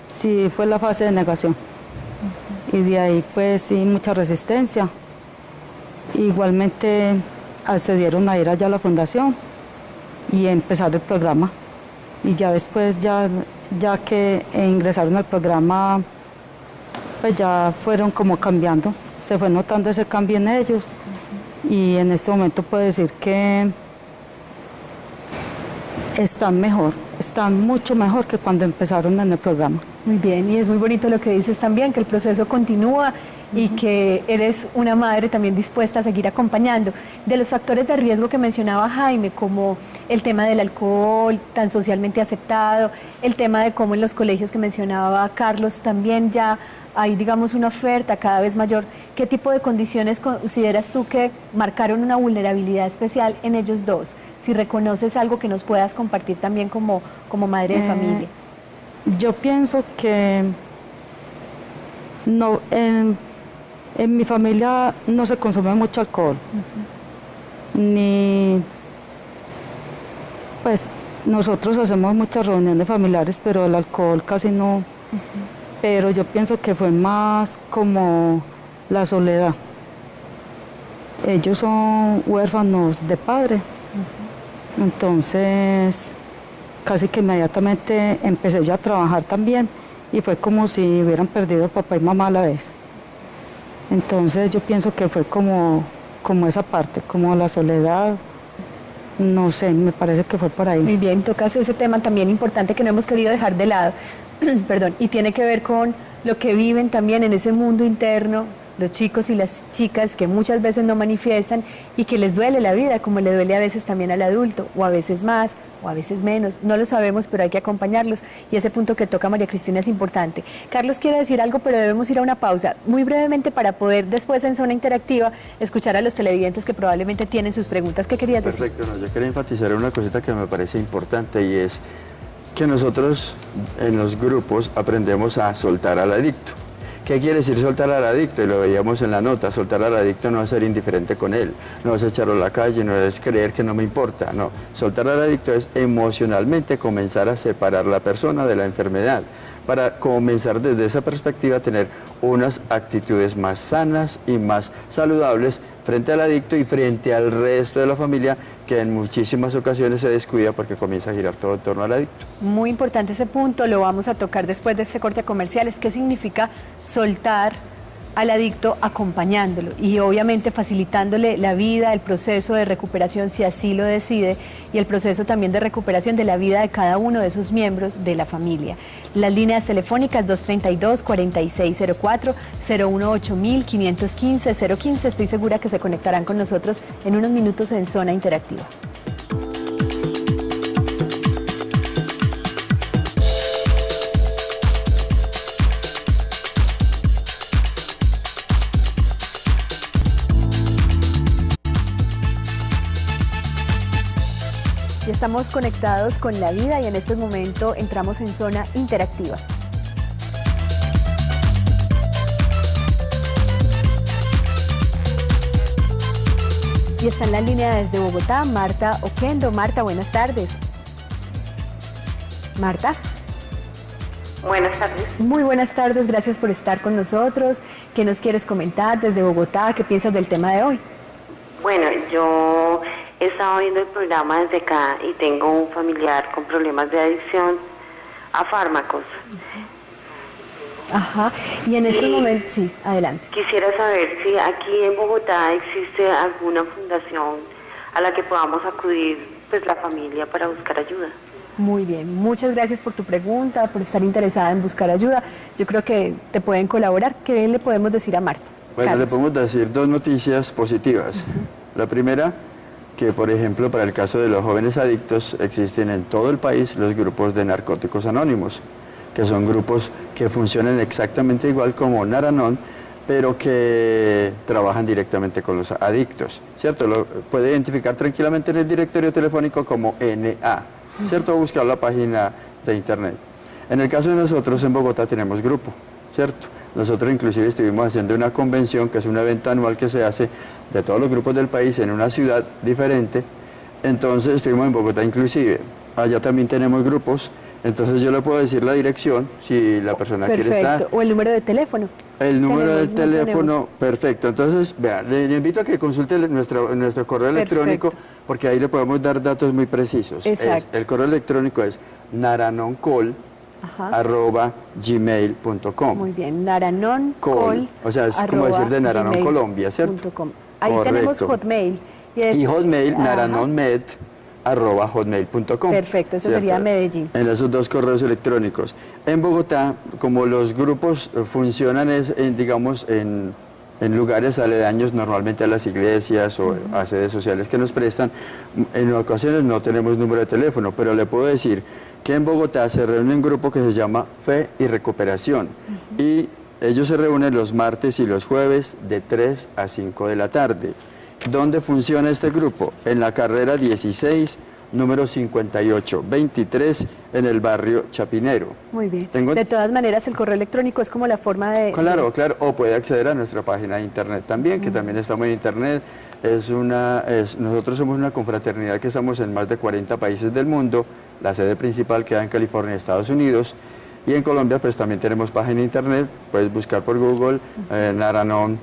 sí fue la fase de negación. Y de ahí pues sí, mucha resistencia. Igualmente accedieron a ir allá a la fundación y empezar el programa. Y ya después, ya que ingresaron al programa, pues ya fueron como cambiando. Se fue notando ese cambio en ellos. Y en este momento puedo decir que están mejor, están mucho mejor que cuando empezaron en el programa. Muy bien, y es muy bonito lo que dices también, que el proceso continúa y que eres una madre también dispuesta a seguir acompañando. De los factores de riesgo que mencionaba Jaime, como el tema del alcohol, tan socialmente aceptado, el tema de cómo en los colegios que mencionaba Carlos también ya hay, digamos, una oferta cada vez mayor. ¿Qué tipo de condiciones consideras tú que marcaron una vulnerabilidad especial en ellos dos? Si reconoces algo que nos puedas compartir también como madre de familia. Yo pienso que no, en mi familia no se consume mucho alcohol, ni pues nosotros hacemos muchas reuniones familiares, pero el alcohol casi no. Pero yo pienso que fue más como la soledad. Ellos son huérfanos de padre, entonces casi que inmediatamente empecé yo a trabajar también y fue como si hubieran perdido papá y mamá a la vez. Entonces yo pienso que fue como esa parte, como la soledad, no sé, me parece que fue por ahí. Muy bien, tocas ese tema también importante que no hemos querido dejar de lado, perdón, y tiene que ver con lo que viven también en ese mundo interno los chicos y las chicas que muchas veces no manifiestan y que les duele la vida, como le duele a veces también al adulto, o a veces más, o a veces menos, no lo sabemos, pero hay que acompañarlos, y ese punto que toca María Cristina es importante. Carlos quiere decir algo, pero debemos ir a una pausa, muy brevemente, para poder después en Zona Interactiva escuchar a los televidentes que probablemente tienen sus preguntas. ¿Qué querías decir? Perfecto, no, yo quería enfatizar una cosita que me parece importante, y es que nosotros en los grupos aprendemos a soltar al adicto. ¿Qué quiere decir soltar al adicto? Y lo veíamos en la nota, soltar al adicto no es ser indiferente con él, no es echarlo a la calle, no es creer que no me importa, no. Soltar al adicto es emocionalmente comenzar a separar la persona de la enfermedad, para comenzar desde esa perspectiva a tener unas actitudes más sanas y más saludables frente al adicto y frente al resto de la familia, que en muchísimas ocasiones se descuida porque comienza a girar todo en torno al adicto. Muy importante ese punto, lo vamos a tocar después de este corte comercial. ¿Qué significa soltar al adicto acompañándolo y obviamente facilitándole la vida, el proceso de recuperación si así lo decide y el proceso también de recuperación de la vida de cada uno de sus miembros de la familia. Las líneas telefónicas 232-4604, 018-515-015, estoy segura que se conectarán con nosotros en unos minutos en Zona Interactiva. Ya estamos conectados con la vida y en este momento entramos en Zona Interactiva. Y está en la línea desde Bogotá, Marta Oquendo. Marta, buenas tardes. Marta. Buenas tardes. Muy buenas tardes, gracias por estar con nosotros. ¿Qué nos quieres comentar desde Bogotá? ¿Qué piensas del tema de hoy? Bueno, yo he estado viendo el programa desde acá y tengo un familiar con problemas de adicción a fármacos. Ajá, y en estos momentos, sí, adelante. Quisiera saber si aquí en Bogotá existe alguna fundación a la que podamos acudir, pues la familia, para buscar ayuda. Muy bien, muchas gracias por tu pregunta, por estar interesada en buscar ayuda. Yo creo que te pueden colaborar. ¿Qué le podemos decir a Marta? Bueno, Carlos. le podemos decir dos noticias positivas. La primera, que por ejemplo para el caso de los jóvenes adictos existen en todo el país los grupos de narcóticos anónimos, que son grupos que funcionan exactamente igual como Naranon, pero que trabajan directamente con los adictos, ¿cierto? Lo puede identificar tranquilamente en el directorio telefónico como NA, ¿cierto? O buscar la página de internet. En el caso de nosotros en Bogotá tenemos grupo, ¿cierto? Nosotros inclusive estuvimos haciendo una convención, que es un evento anual que se hace de todos los grupos del país en una ciudad diferente. Entonces estuvimos en Bogotá inclusive. Allá también tenemos grupos. Entonces yo le puedo decir la dirección si la persona quiere estar. Perfecto, o el número de teléfono. El número del teléfono, perfecto. Entonces, vea, le invito a que consulte nuestro correo electrónico, porque ahí le podemos dar datos muy precisos. El correo electrónico es naranoncol@gmail.com. Muy bien, naranoncol. O sea, es como decir de Naranon, Colombia, ¿cierto? Ahí tenemos Hotmail. Y Hotmail, naranonmed@hotmail.com. Perfecto, ese sería Medellín. En esos dos correos electrónicos. En Bogotá, como los grupos funcionan digamos, en lugares aledaños, normalmente a las iglesias o a sedes sociales que nos prestan, en ocasiones no tenemos número de teléfono, pero le puedo decir que en Bogotá se reúne un grupo que se llama Fe y Recuperación, y ellos se reúnen los martes y los jueves de 3 a 5 de la tarde. ¿Dónde funciona este grupo? En la carrera 16, número 5823, en el barrio Chapinero. Muy bien. De todas maneras, el correo electrónico es como la forma de... Claro, claro, o puede acceder a nuestra página de internet también, que también estamos en internet. Nosotros somos una confraternidad que estamos en más de 40 países del mundo. La sede principal queda en California, Estados Unidos. Y en Colombia, pues también tenemos página de internet. Puedes buscar por Google Naranon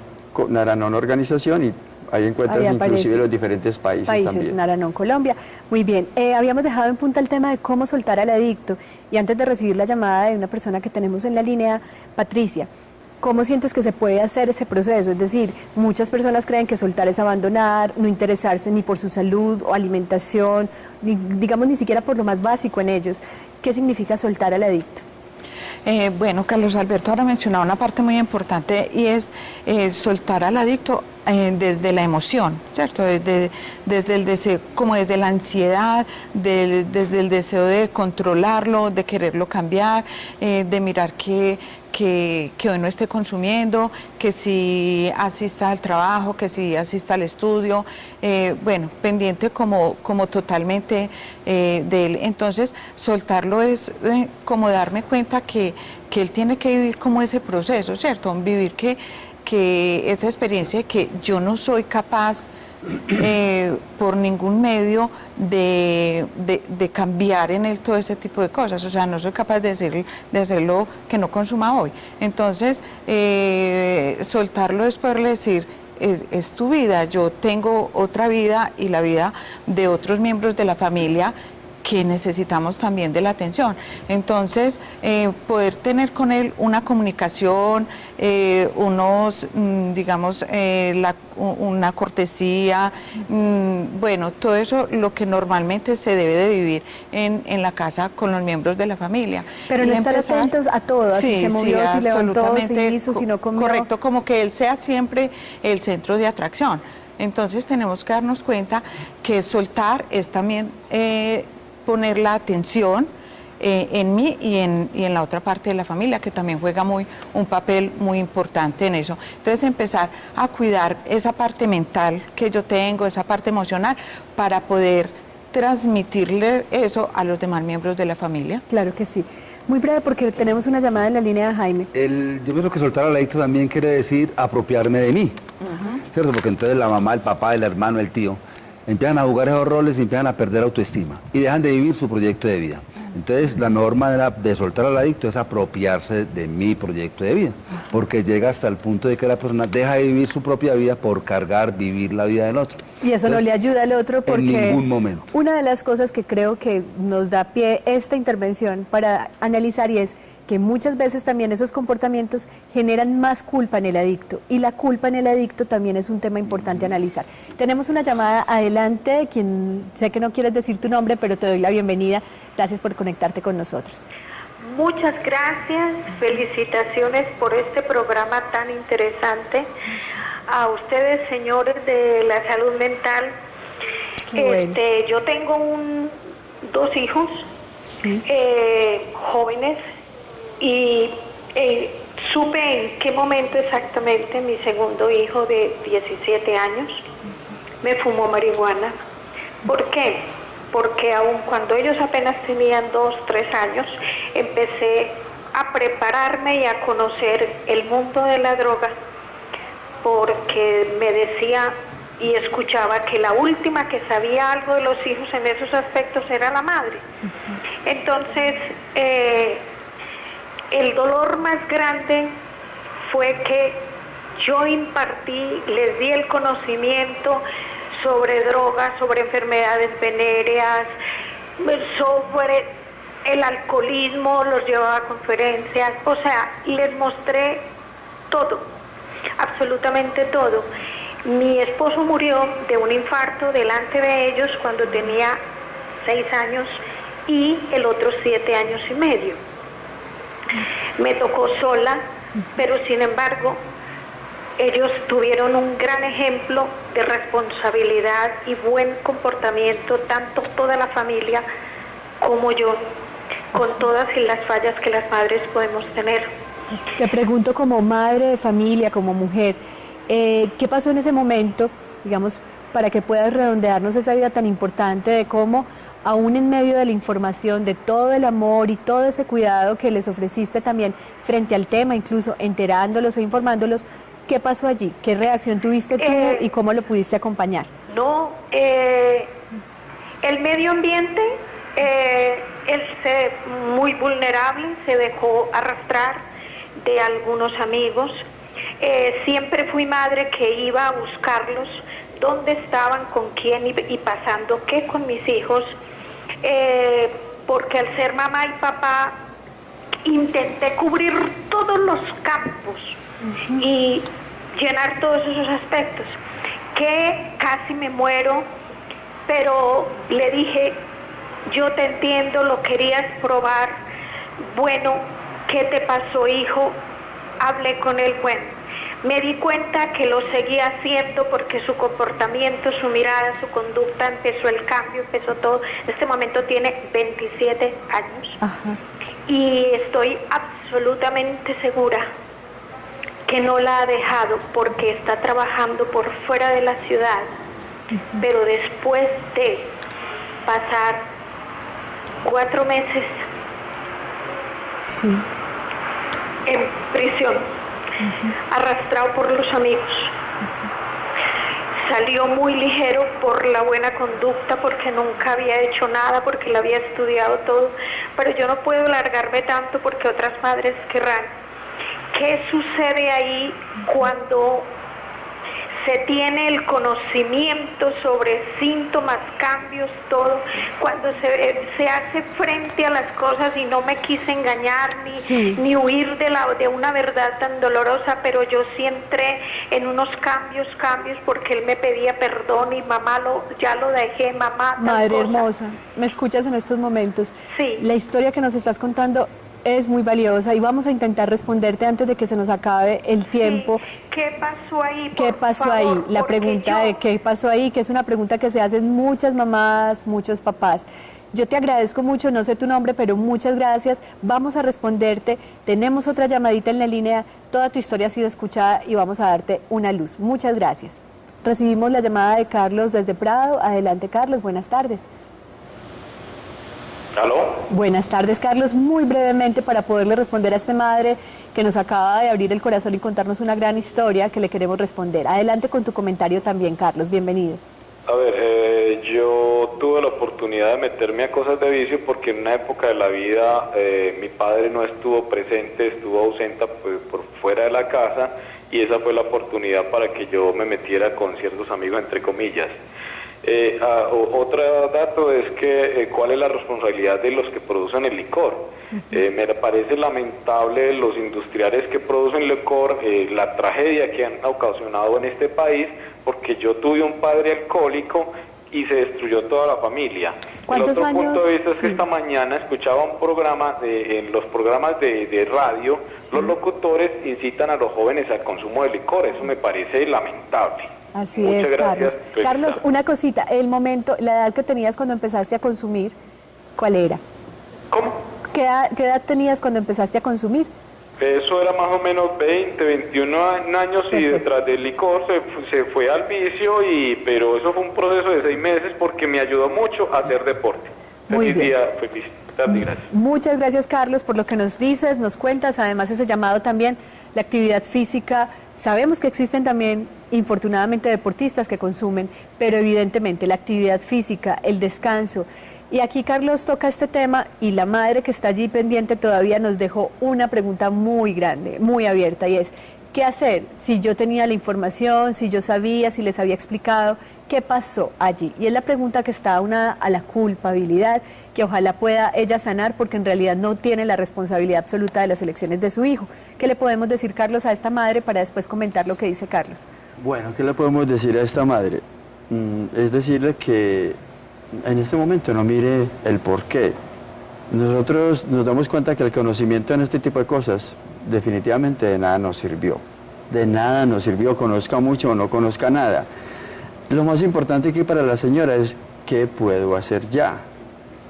Organización, y ahí encuentras inclusive los diferentes países también. Naranon, Colombia. Muy bien. Habíamos dejado en punta el tema de cómo soltar al adicto. Y antes de recibir la llamada de una persona que tenemos en la línea, Patricia, ¿cómo sientes que se puede hacer ese proceso? Es decir, muchas personas creen que soltar es abandonar, no interesarse ni por su salud o alimentación, digamos ni siquiera por lo más básico en ellos. ¿Qué significa soltar al adicto? Bueno, Carlos Alberto ahora mencionaba una parte muy importante, y es soltar al adicto desde la emoción, ¿cierto? Desde el deseo, como desde la ansiedad, desde el deseo de controlarlo, de quererlo cambiar, de mirar que hoy no esté consumiendo, que si asista al trabajo, que si asista al estudio, bueno, pendiente como totalmente de él. Entonces, soltarlo es como darme cuenta que él tiene que vivir como ese proceso, ¿cierto? Vivir que esa experiencia de que yo no soy capaz por ningún medio de cambiar en él todo ese tipo de cosas. O sea, no soy capaz de hacerlo que no consuma hoy. Entonces, soltarlo es poderle decir, es tu vida, yo tengo otra vida y la vida de otros miembros de la familia que necesitamos también de la atención. Entonces, poder tener con él una comunicación, digamos, una cortesía, bueno, todo eso lo que normalmente se debe de vivir en la casa con los miembros de la familia. Pero no estar atentos a todo, sí, si se movió, sí, si levantó, si absolutamente, hizo, si no comió. Correcto, como que él sea siempre el centro de atracción. Entonces tenemos que darnos cuenta que soltar es también poner la atención en mí y en la otra parte de la familia, que también juega un papel muy importante en eso. Entonces empezar a cuidar esa parte mental que yo tengo, esa parte emocional, para poder transmitirle eso a los demás miembros de la familia. Claro que sí. Muy breve, porque tenemos una llamada en la línea de Jaime. Yo pienso que soltar al adicto también quiere decir apropiarme de mí, ¿cierto? Porque entonces la mamá, el papá, el hermano, el tío empiezan a jugar esos roles y empiezan a perder autoestima y dejan de vivir su proyecto de vida. Entonces, la mejor manera de soltar al adicto es apropiarse de mi proyecto de vida, porque llega hasta el punto de que la persona deja de vivir su propia vida por vivir la vida del otro. Y eso no le ayuda al otro, porque en ningún momento. Una de las cosas que creo que nos da pie esta intervención para analizar, y es que muchas veces también esos comportamientos generan más culpa en el adicto, y la culpa en el adicto también es un tema importante a analizar. Tenemos una llamada adelante, quien sé que no quieres decir tu nombre, pero te doy la bienvenida. Gracias por conectarte con nosotros. Muchas gracias, felicitaciones por este programa tan interesante. A ustedes, señores de la salud mental. Bueno. Yo tengo dos hijos, sí, jóvenes, y supe en qué momento exactamente mi segundo hijo de 17 años me fumó marihuana. ¿Por qué? Porque aun cuando ellos apenas tenían 2, 3 años, empecé a prepararme y a conocer el mundo de la droga, porque me decía y escuchaba que la última que sabía algo de los hijos en esos aspectos era la madre. Entonces, el dolor más grande fue que yo impartí, les di el conocimiento sobre drogas, sobre enfermedades venéreas, sobre el alcoholismo, los llevaba a conferencias, o sea, les mostré todo, absolutamente todo. Mi esposo murió de un infarto delante de ellos cuando tenía 6 años y el otro 7 años y medio. Me tocó sola, pero sin embargo, ellos tuvieron un gran ejemplo de responsabilidad y buen comportamiento, tanto toda la familia como yo, con todas las fallas que las madres podemos tener. Te pregunto, como madre de familia, como mujer, ¿qué pasó en ese momento, digamos, para que puedas redondearnos esa vida tan importante de cómo, aún en medio de la información, de todo el amor y todo ese cuidado que les ofreciste también frente al tema, incluso enterándolos o informándolos, ¿qué pasó allí? ¿Qué reacción tuviste tú y cómo lo pudiste acompañar? No, el medio ambiente, él muy vulnerable, se dejó arrastrar de algunos amigos. Siempre fui madre que iba a buscarlos, dónde estaban, con quién y pasando qué con mis hijos, porque al ser mamá y papá intenté cubrir todos los campos y llenar todos esos aspectos, que casi me muero, pero le dije, yo te entiendo, lo querías probar, bueno, ¿qué te pasó, hijo? Hablé con él, bueno, me di cuenta que lo seguía haciendo porque su comportamiento, su mirada, su conducta, empezó el cambio, empezó todo. En este momento tiene 27 años. Ajá. Y estoy absolutamente segura que no la ha dejado porque está trabajando por fuera de la ciudad. Pero después de pasar 4 meses en prisión, arrastrado por los amigos, salió muy ligero por la buena conducta, porque nunca había hecho nada, porque lo había estudiado todo, pero yo no puedo largarme tanto porque otras madres querrán. ¿Qué sucede ahí cuando se tiene el conocimiento sobre síntomas, cambios, todo, cuando se hace frente a las cosas, y no me quise engañar ni huir de una verdad tan dolorosa, pero yo sí entré en unos cambios, porque él me pedía perdón y mamá, ya lo dejé, mamá. Madre hermosa, ¿me escuchas en estos momentos? Sí. La historia que nos estás contando es muy valiosa y vamos a intentar responderte antes de que se nos acabe el tiempo. Sí. ¿Qué pasó ahí? ¿Qué pasó ahí? La pregunta de qué pasó ahí, que es una pregunta que se hacen muchas mamás, muchos papás. Yo te agradezco mucho, no sé tu nombre, pero muchas gracias. Vamos a responderte. Tenemos otra llamadita en la línea. Toda tu historia ha sido escuchada y vamos a darte una luz. Muchas gracias. Recibimos la llamada de Carlos desde Prado. Adelante, Carlos. Buenas tardes. ¿Aló? Buenas tardes, Carlos. Muy brevemente, para poderle responder a esta madre que nos acaba de abrir el corazón y contarnos una gran historia que le queremos responder. Adelante con tu comentario también, Carlos. Bienvenido. A ver, yo tuve la oportunidad de meterme a cosas de vicio porque en una época de la vida mi padre no estuvo presente, estuvo ausente pues, por fuera de la casa, y esa fue la oportunidad para que yo me metiera con ciertos amigos, entre comillas. Otro dato es que cuál es la responsabilidad de los que producen el licor. Me parece lamentable los industriales que producen licor, la tragedia que han ocasionado en este país, porque yo tuve un padre alcohólico y se destruyó toda la familia. ¿Cuántos el otro años? punto de vista es Sí. que esta mañana escuchaba un programa, en los programas de radio, Sí. los locutores incitan a los jóvenes al consumo de licor. Eso me parece lamentable. Así Muchas es, gracias. Carlos. Carlos, una cosita, el momento, la edad que tenías cuando empezaste a consumir, ¿cuál era? ¿Cómo? ¿Qué edad tenías cuando empezaste a consumir? Eso era más o menos 20, 21 años. Perfecto. Y detrás del licor se fue al vicio, pero eso fue un proceso de 6 meses porque me ayudó mucho a hacer deporte. Muy Feliz bien. día, feliz tarde, gracias. Muchas gracias, Carlos, por lo que nos dices, nos cuentas, además ese llamado también, la actividad física. Sabemos que existen también, infortunadamente, deportistas que consumen, pero evidentemente la actividad física, el descanso. Y aquí Carlos toca este tema y la madre que está allí pendiente todavía nos dejó una pregunta muy grande, muy abierta, y es, ¿qué hacer si yo tenía la información, si yo sabía, si les había explicado? ¿Qué pasó allí? Y es la pregunta que está unada a la culpabilidad, que ojalá pueda ella sanar, porque en realidad no tiene la responsabilidad absoluta de las elecciones de su hijo. ¿Qué le podemos decir, Carlos, a esta madre para después comentar lo que dice Carlos? Bueno, ¿qué le podemos decir a esta madre? Es decirle que en este momento no mire el por qué. Nosotros nos damos cuenta que el conocimiento en este tipo de cosas definitivamente de nada nos sirvió. De nada nos sirvió, conozca mucho o no conozca nada. Lo más importante aquí para la señora es ¿qué puedo hacer ya?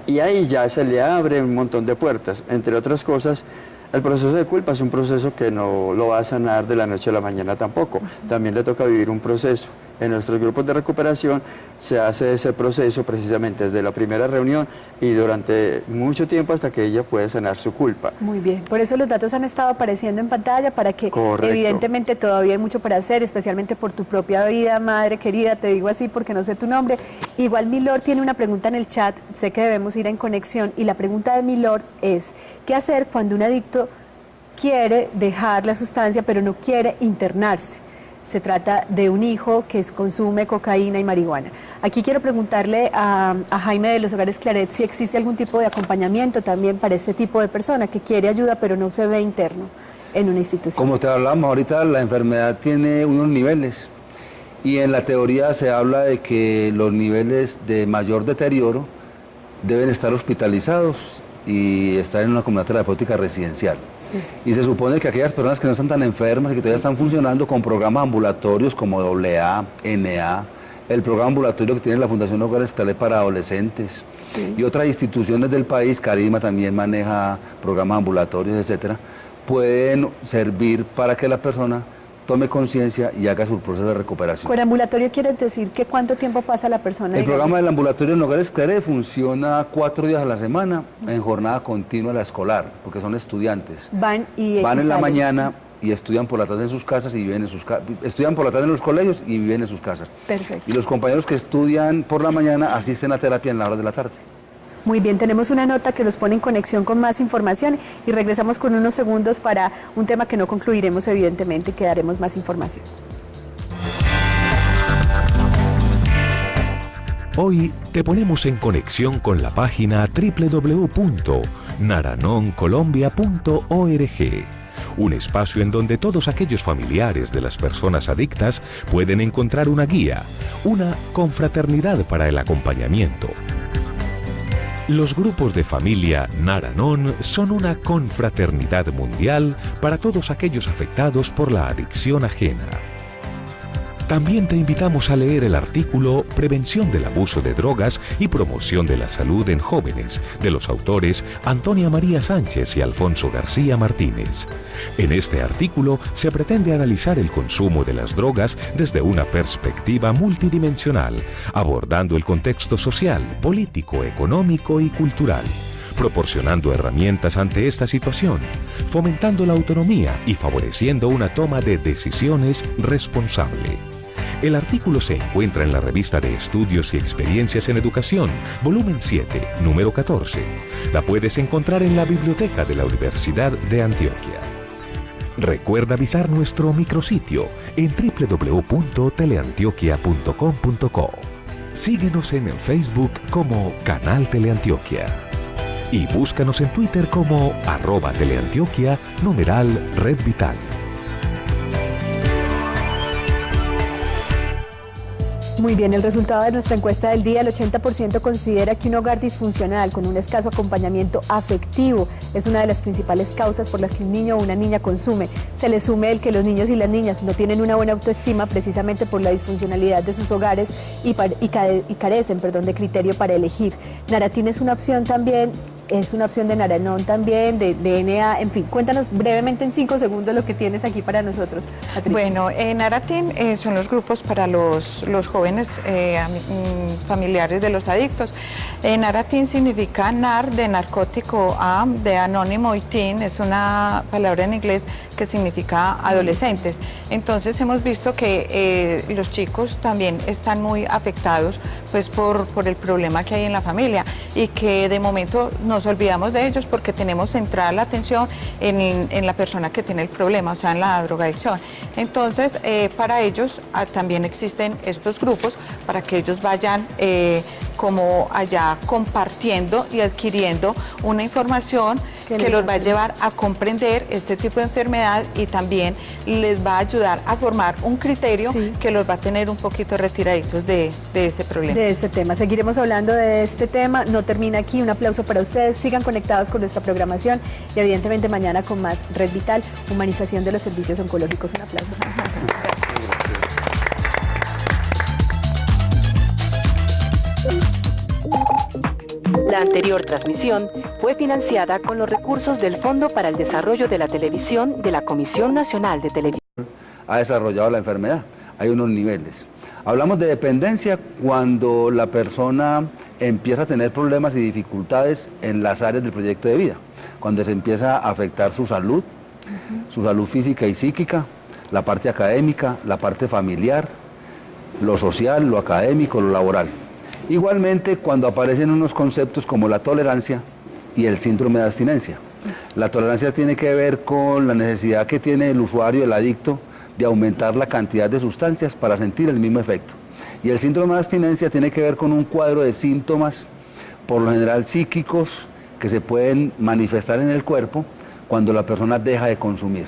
Y ahí ya se le abre un montón de puertas. Entre otras cosas, el proceso de culpa es un proceso que no lo va a sanar de la noche a la mañana tampoco. También le toca vivir un proceso. En nuestros grupos de recuperación se hace ese proceso precisamente desde la primera reunión y durante mucho tiempo hasta que ella puede sanar su culpa. Muy bien, por eso los datos han estado apareciendo en pantalla para que Correcto. evidentemente todavía hay mucho para hacer, especialmente por tu propia vida, madre querida, te digo así porque no sé tu nombre. Igual Milord tiene una pregunta en el chat, sé que debemos ir en conexión, y la pregunta de Milord es, ¿qué hacer cuando un adicto quiere dejar la sustancia pero no quiere internarse? Se trata de un hijo que consume cocaína y marihuana. Aquí quiero preguntarle a Jaime de los Hogares Claret si existe algún tipo de acompañamiento también para este tipo de persona que quiere ayuda pero no se ve interno en una institución. Como te hablamos ahorita, la enfermedad tiene unos niveles y en la teoría se habla de que los niveles de mayor deterioro deben estar hospitalizados y estar en una comunidad terapéutica residencial. Sí. Y se supone que aquellas personas que no están tan enfermas y que todavía están funcionando con programas ambulatorios como AA, NA, el programa ambulatorio que tiene la Fundación Hogares Claret para adolescentes, Sí. y otras instituciones del país, Carisma también maneja programas ambulatorios, etcétera, pueden servir para que la persona tome conciencia y haga su proceso de recuperación. Con ambulatorio quiere decir que cuánto tiempo pasa la persona. El digamos? programa del ambulatorio en Hogares Claret funciona 4 días a la semana en jornada continua la escolar, porque son estudiantes. Van y en la salen. mañana y estudian por la tarde en sus casas y viven en sus casas. Estudian por la tarde en los colegios y viven en sus casas. Perfecto. Y los compañeros que estudian por la mañana asisten a terapia en la hora de la tarde. Muy bien, tenemos una nota que nos pone en conexión con más información y regresamos con unos segundos para un tema que no concluiremos evidentemente y que daremos más información. Hoy te ponemos en conexión con la página www.naranoncolombia.org, un espacio en donde todos aquellos familiares de las personas adictas pueden encontrar una guía, una confraternidad para el acompañamiento. Los grupos de familia Naranon son una confraternidad mundial para todos aquellos afectados por la adicción ajena. También te invitamos a leer el artículo Prevención del abuso de drogas y promoción de la salud en jóvenes, de los autores Antonia María Sánchez y Alfonso García Martínez. En este artículo se pretende analizar el consumo de las drogas desde una perspectiva multidimensional, abordando el contexto social, político, económico y cultural, proporcionando herramientas ante esta situación, fomentando la autonomía y favoreciendo una toma de decisiones responsable. El artículo se encuentra en la revista de Estudios y Experiencias en Educación, volumen 7, número 14. La puedes encontrar en la biblioteca de la Universidad de Antioquia. Recuerda visitar nuestro micrositio en www.teleantioquia.com.co. Síguenos en Facebook como Canal Teleantioquia. Y búscanos en Twitter como @teleantioquia, #Red Vital. Muy bien, el resultado de nuestra encuesta del día, el 80% considera que un hogar disfuncional con un escaso acompañamiento afectivo es una de las principales causas por las que un niño o una niña consume. Se le sume el que los niños y las niñas no tienen una buena autoestima precisamente por la disfuncionalidad de sus hogares y carecen de criterio para elegir. Naratin es una opción también, es una opción de Naranon también, de DNA, en fin, cuéntanos brevemente en 5 segundos lo que tienes aquí para nosotros, Patricia. Bueno, Naratin son los grupos para los jóvenes familiares de los adictos. Naratin significa nar de narcótico, am de anónimo y teen es una palabra en inglés que significa adolescentes. Entonces hemos visto que los chicos también están muy afectados pues por el problema que hay en la familia y que de momento nos olvidamos de ellos porque tenemos centrada la atención en la persona que tiene el problema, o sea, en la drogadicción. Entonces, para ellos también existen estos grupos para que ellos vayan como allá compartiendo y adquiriendo una información que los va a llevar a comprender este tipo de enfermedad y también les va a ayudar a formar un criterio que los va a tener un poquito retiraditos de ese problema. De este tema. Seguiremos hablando de este tema. No termina aquí. Un aplauso para ustedes. Sigan conectados con nuestra programación y evidentemente mañana con más Red Vital, humanización de los servicios oncológicos. Un aplauso para ustedes. La anterior transmisión fue financiada con los recursos del Fondo para el Desarrollo de la Televisión de la Comisión Nacional de Televisión. Ha desarrollado la enfermedad, hay unos niveles. Hablamos de dependencia cuando la persona empieza a tener problemas y dificultades en las áreas del proyecto de vida, cuando se empieza a afectar su salud física y psíquica, la parte académica, la parte familiar, lo social, lo académico, lo laboral. Igualmente, cuando aparecen unos conceptos como la tolerancia y el síndrome de abstinencia. La tolerancia tiene que ver con la necesidad que tiene el usuario, el adicto, de aumentar la cantidad de sustancias para sentir el mismo efecto. Y el síndrome de abstinencia tiene que ver con un cuadro de síntomas, por lo general psíquicos, que se pueden manifestar en el cuerpo cuando la persona deja de consumir.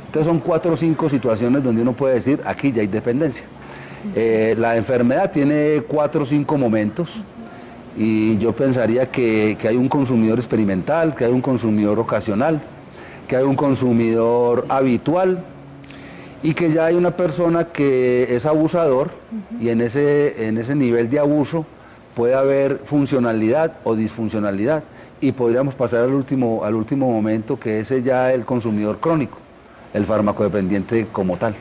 Entonces son 4 o 5 situaciones donde uno puede decir, aquí ya hay dependencia. La enfermedad tiene 4 o 5 momentos y yo pensaría que hay un consumidor experimental, que hay un consumidor ocasional, que hay un consumidor habitual y que ya hay una persona que es abusador y en ese nivel de abuso puede haber funcionalidad o disfuncionalidad y podríamos pasar al último momento, que ese ya es el consumidor crónico, el farmacodependiente como tal.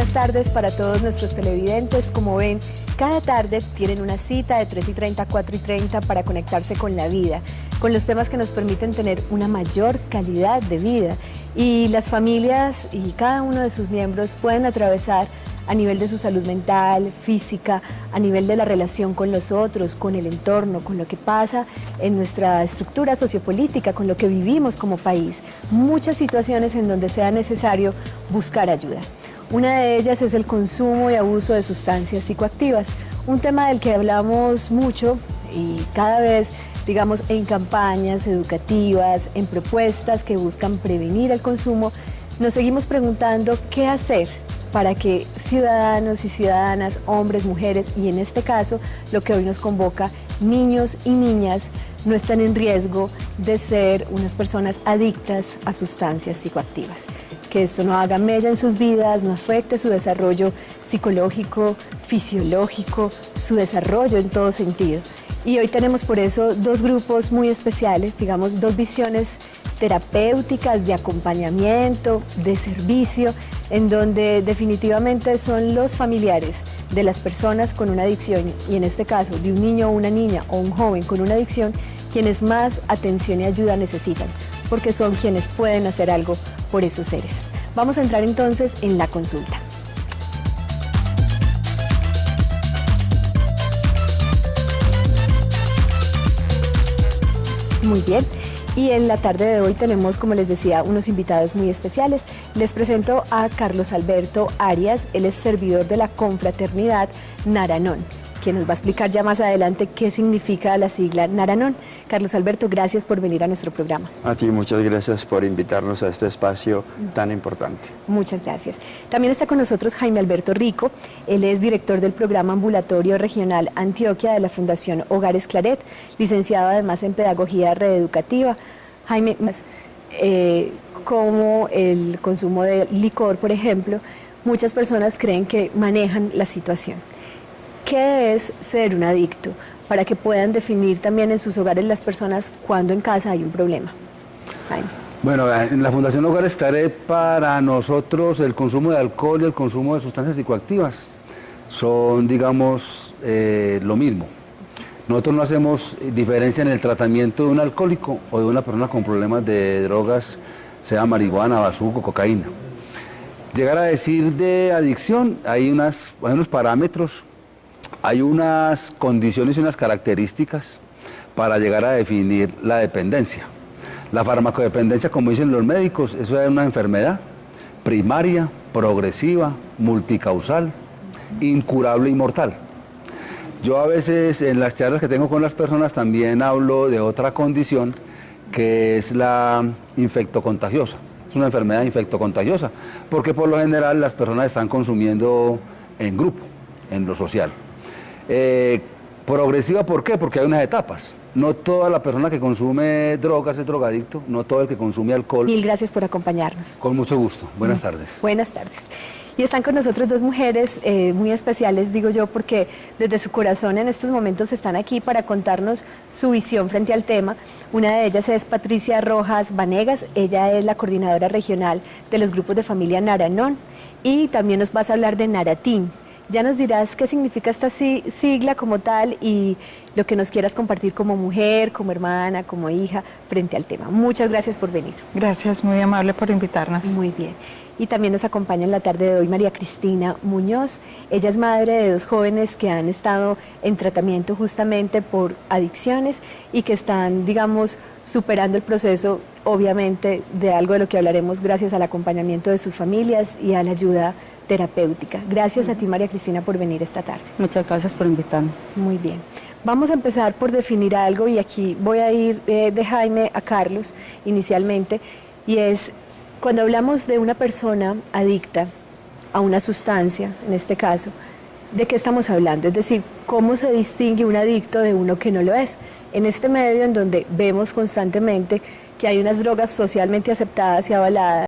buenas tardes para todos nuestros televidentes. Como ven, cada tarde tienen una cita de 3:30 a 4:30 para conectarse con la vida, con los temas que nos permiten tener una mayor calidad de vida. Y las familias y cada uno de sus miembros pueden atravesar a nivel de su salud mental, física, a nivel de la relación con los otros, con el entorno, con lo que pasa en nuestra estructura sociopolítica, con lo que vivimos como país. Muchas situaciones en donde sea necesario buscar ayuda. Una de ellas es el consumo y abuso de sustancias psicoactivas, un tema del que hablamos mucho y cada vez, digamos, en campañas educativas, en propuestas que buscan prevenir el consumo, nos seguimos preguntando qué hacer para que ciudadanos y ciudadanas, hombres, mujeres y en este caso, lo que hoy nos convoca, niños y niñas, no estén en riesgo de ser unas personas adictas a sustancias psicoactivas. Que esto no haga mella en sus vidas, no afecte su desarrollo psicológico, fisiológico, su desarrollo en todo sentido. Y hoy tenemos por eso dos grupos muy especiales, digamos, dos visiones terapéuticas, de acompañamiento, de servicio, en donde definitivamente son los familiares de las personas con una adicción, y en este caso de un niño o una niña o un joven con una adicción, quienes más atención y ayuda necesitan, porque son quienes pueden hacer algo por esos seres. Vamos a entrar entonces en la consulta. Muy bien. Y en la tarde de hoy tenemos, como les decía, unos invitados muy especiales. Les presento a Carlos Alberto Arias, él es servidor de la confraternidad Naranón, quien nos va a explicar ya más adelante qué significa la sigla Naranón. Carlos Alberto, gracias por venir a nuestro programa. A ti, muchas gracias por invitarnos a este espacio tan importante. Muchas gracias. También está con nosotros Jaime Alberto Rico, él es director del programa ambulatorio regional Antioquia de la Fundación Hogares Claret, licenciado además en Pedagogía Reeducativa. Jaime, como el consumo de licor, por ejemplo, muchas personas creen que manejan la situación. ¿Qué es ser un adicto? Para que puedan definir también en sus hogares las personas cuando en casa hay un problema. Jaime. Bueno, en la Fundación Hogares Claret, para nosotros el consumo de alcohol y el consumo de sustancias psicoactivas son, digamos, lo mismo. Nosotros no hacemos diferencia en el tratamiento de un alcohólico o de una persona con problemas de drogas, sea marihuana, bazuco, cocaína. Llegar a decir de adicción, hay unos parámetros, hay unas condiciones y unas características para llegar a definir la dependencia. La farmacodependencia, como dicen los médicos, eso es una enfermedad primaria, progresiva, multicausal, incurable y mortal. Yo a veces en las charlas que tengo con las personas también hablo de otra condición que es la infectocontagiosa. Es una enfermedad infectocontagiosa porque por lo general las personas están consumiendo en grupo, en lo social. Progresiva, ¿por qué? Porque hay unas etapas. No toda la persona que consume drogas es drogadicto, no todo el que consume alcohol. Mil gracias por acompañarnos. Con mucho gusto. Buenas tardes. Buenas tardes. Y están con nosotros dos mujeres muy especiales, digo yo, porque desde su corazón en estos momentos están aquí para contarnos su visión frente al tema. Una de ellas es Patricia Rojas Vanegas, ella es la coordinadora regional de los grupos de familia Naranón, y también nos vas a hablar de Naratín. Ya nos dirás qué significa esta sigla como tal y lo que nos quieras compartir como mujer, como hermana, como hija, frente al tema. Muchas gracias por venir. Gracias, muy amable por invitarnos. Muy bien. Y también nos acompaña en la tarde de hoy María Cristina Muñoz. Ella es madre de dos jóvenes que han estado en tratamiento justamente por adicciones y que están, digamos, superando el proceso, obviamente, de algo de lo que hablaremos gracias al acompañamiento de sus familias y a la ayuda terapéutica. Gracias a ti, María Cristina, por venir esta tarde. Muchas gracias por invitarme. Muy bien. Vamos a empezar por definir algo y aquí voy a ir de Jaime a Carlos inicialmente, y es cuando hablamos de una persona adicta a una sustancia, en este caso, ¿de qué estamos hablando? Es decir, ¿cómo se distingue un adicto de uno que no lo es? En este medio en donde vemos constantemente que hay unas drogas socialmente aceptadas y avaladas,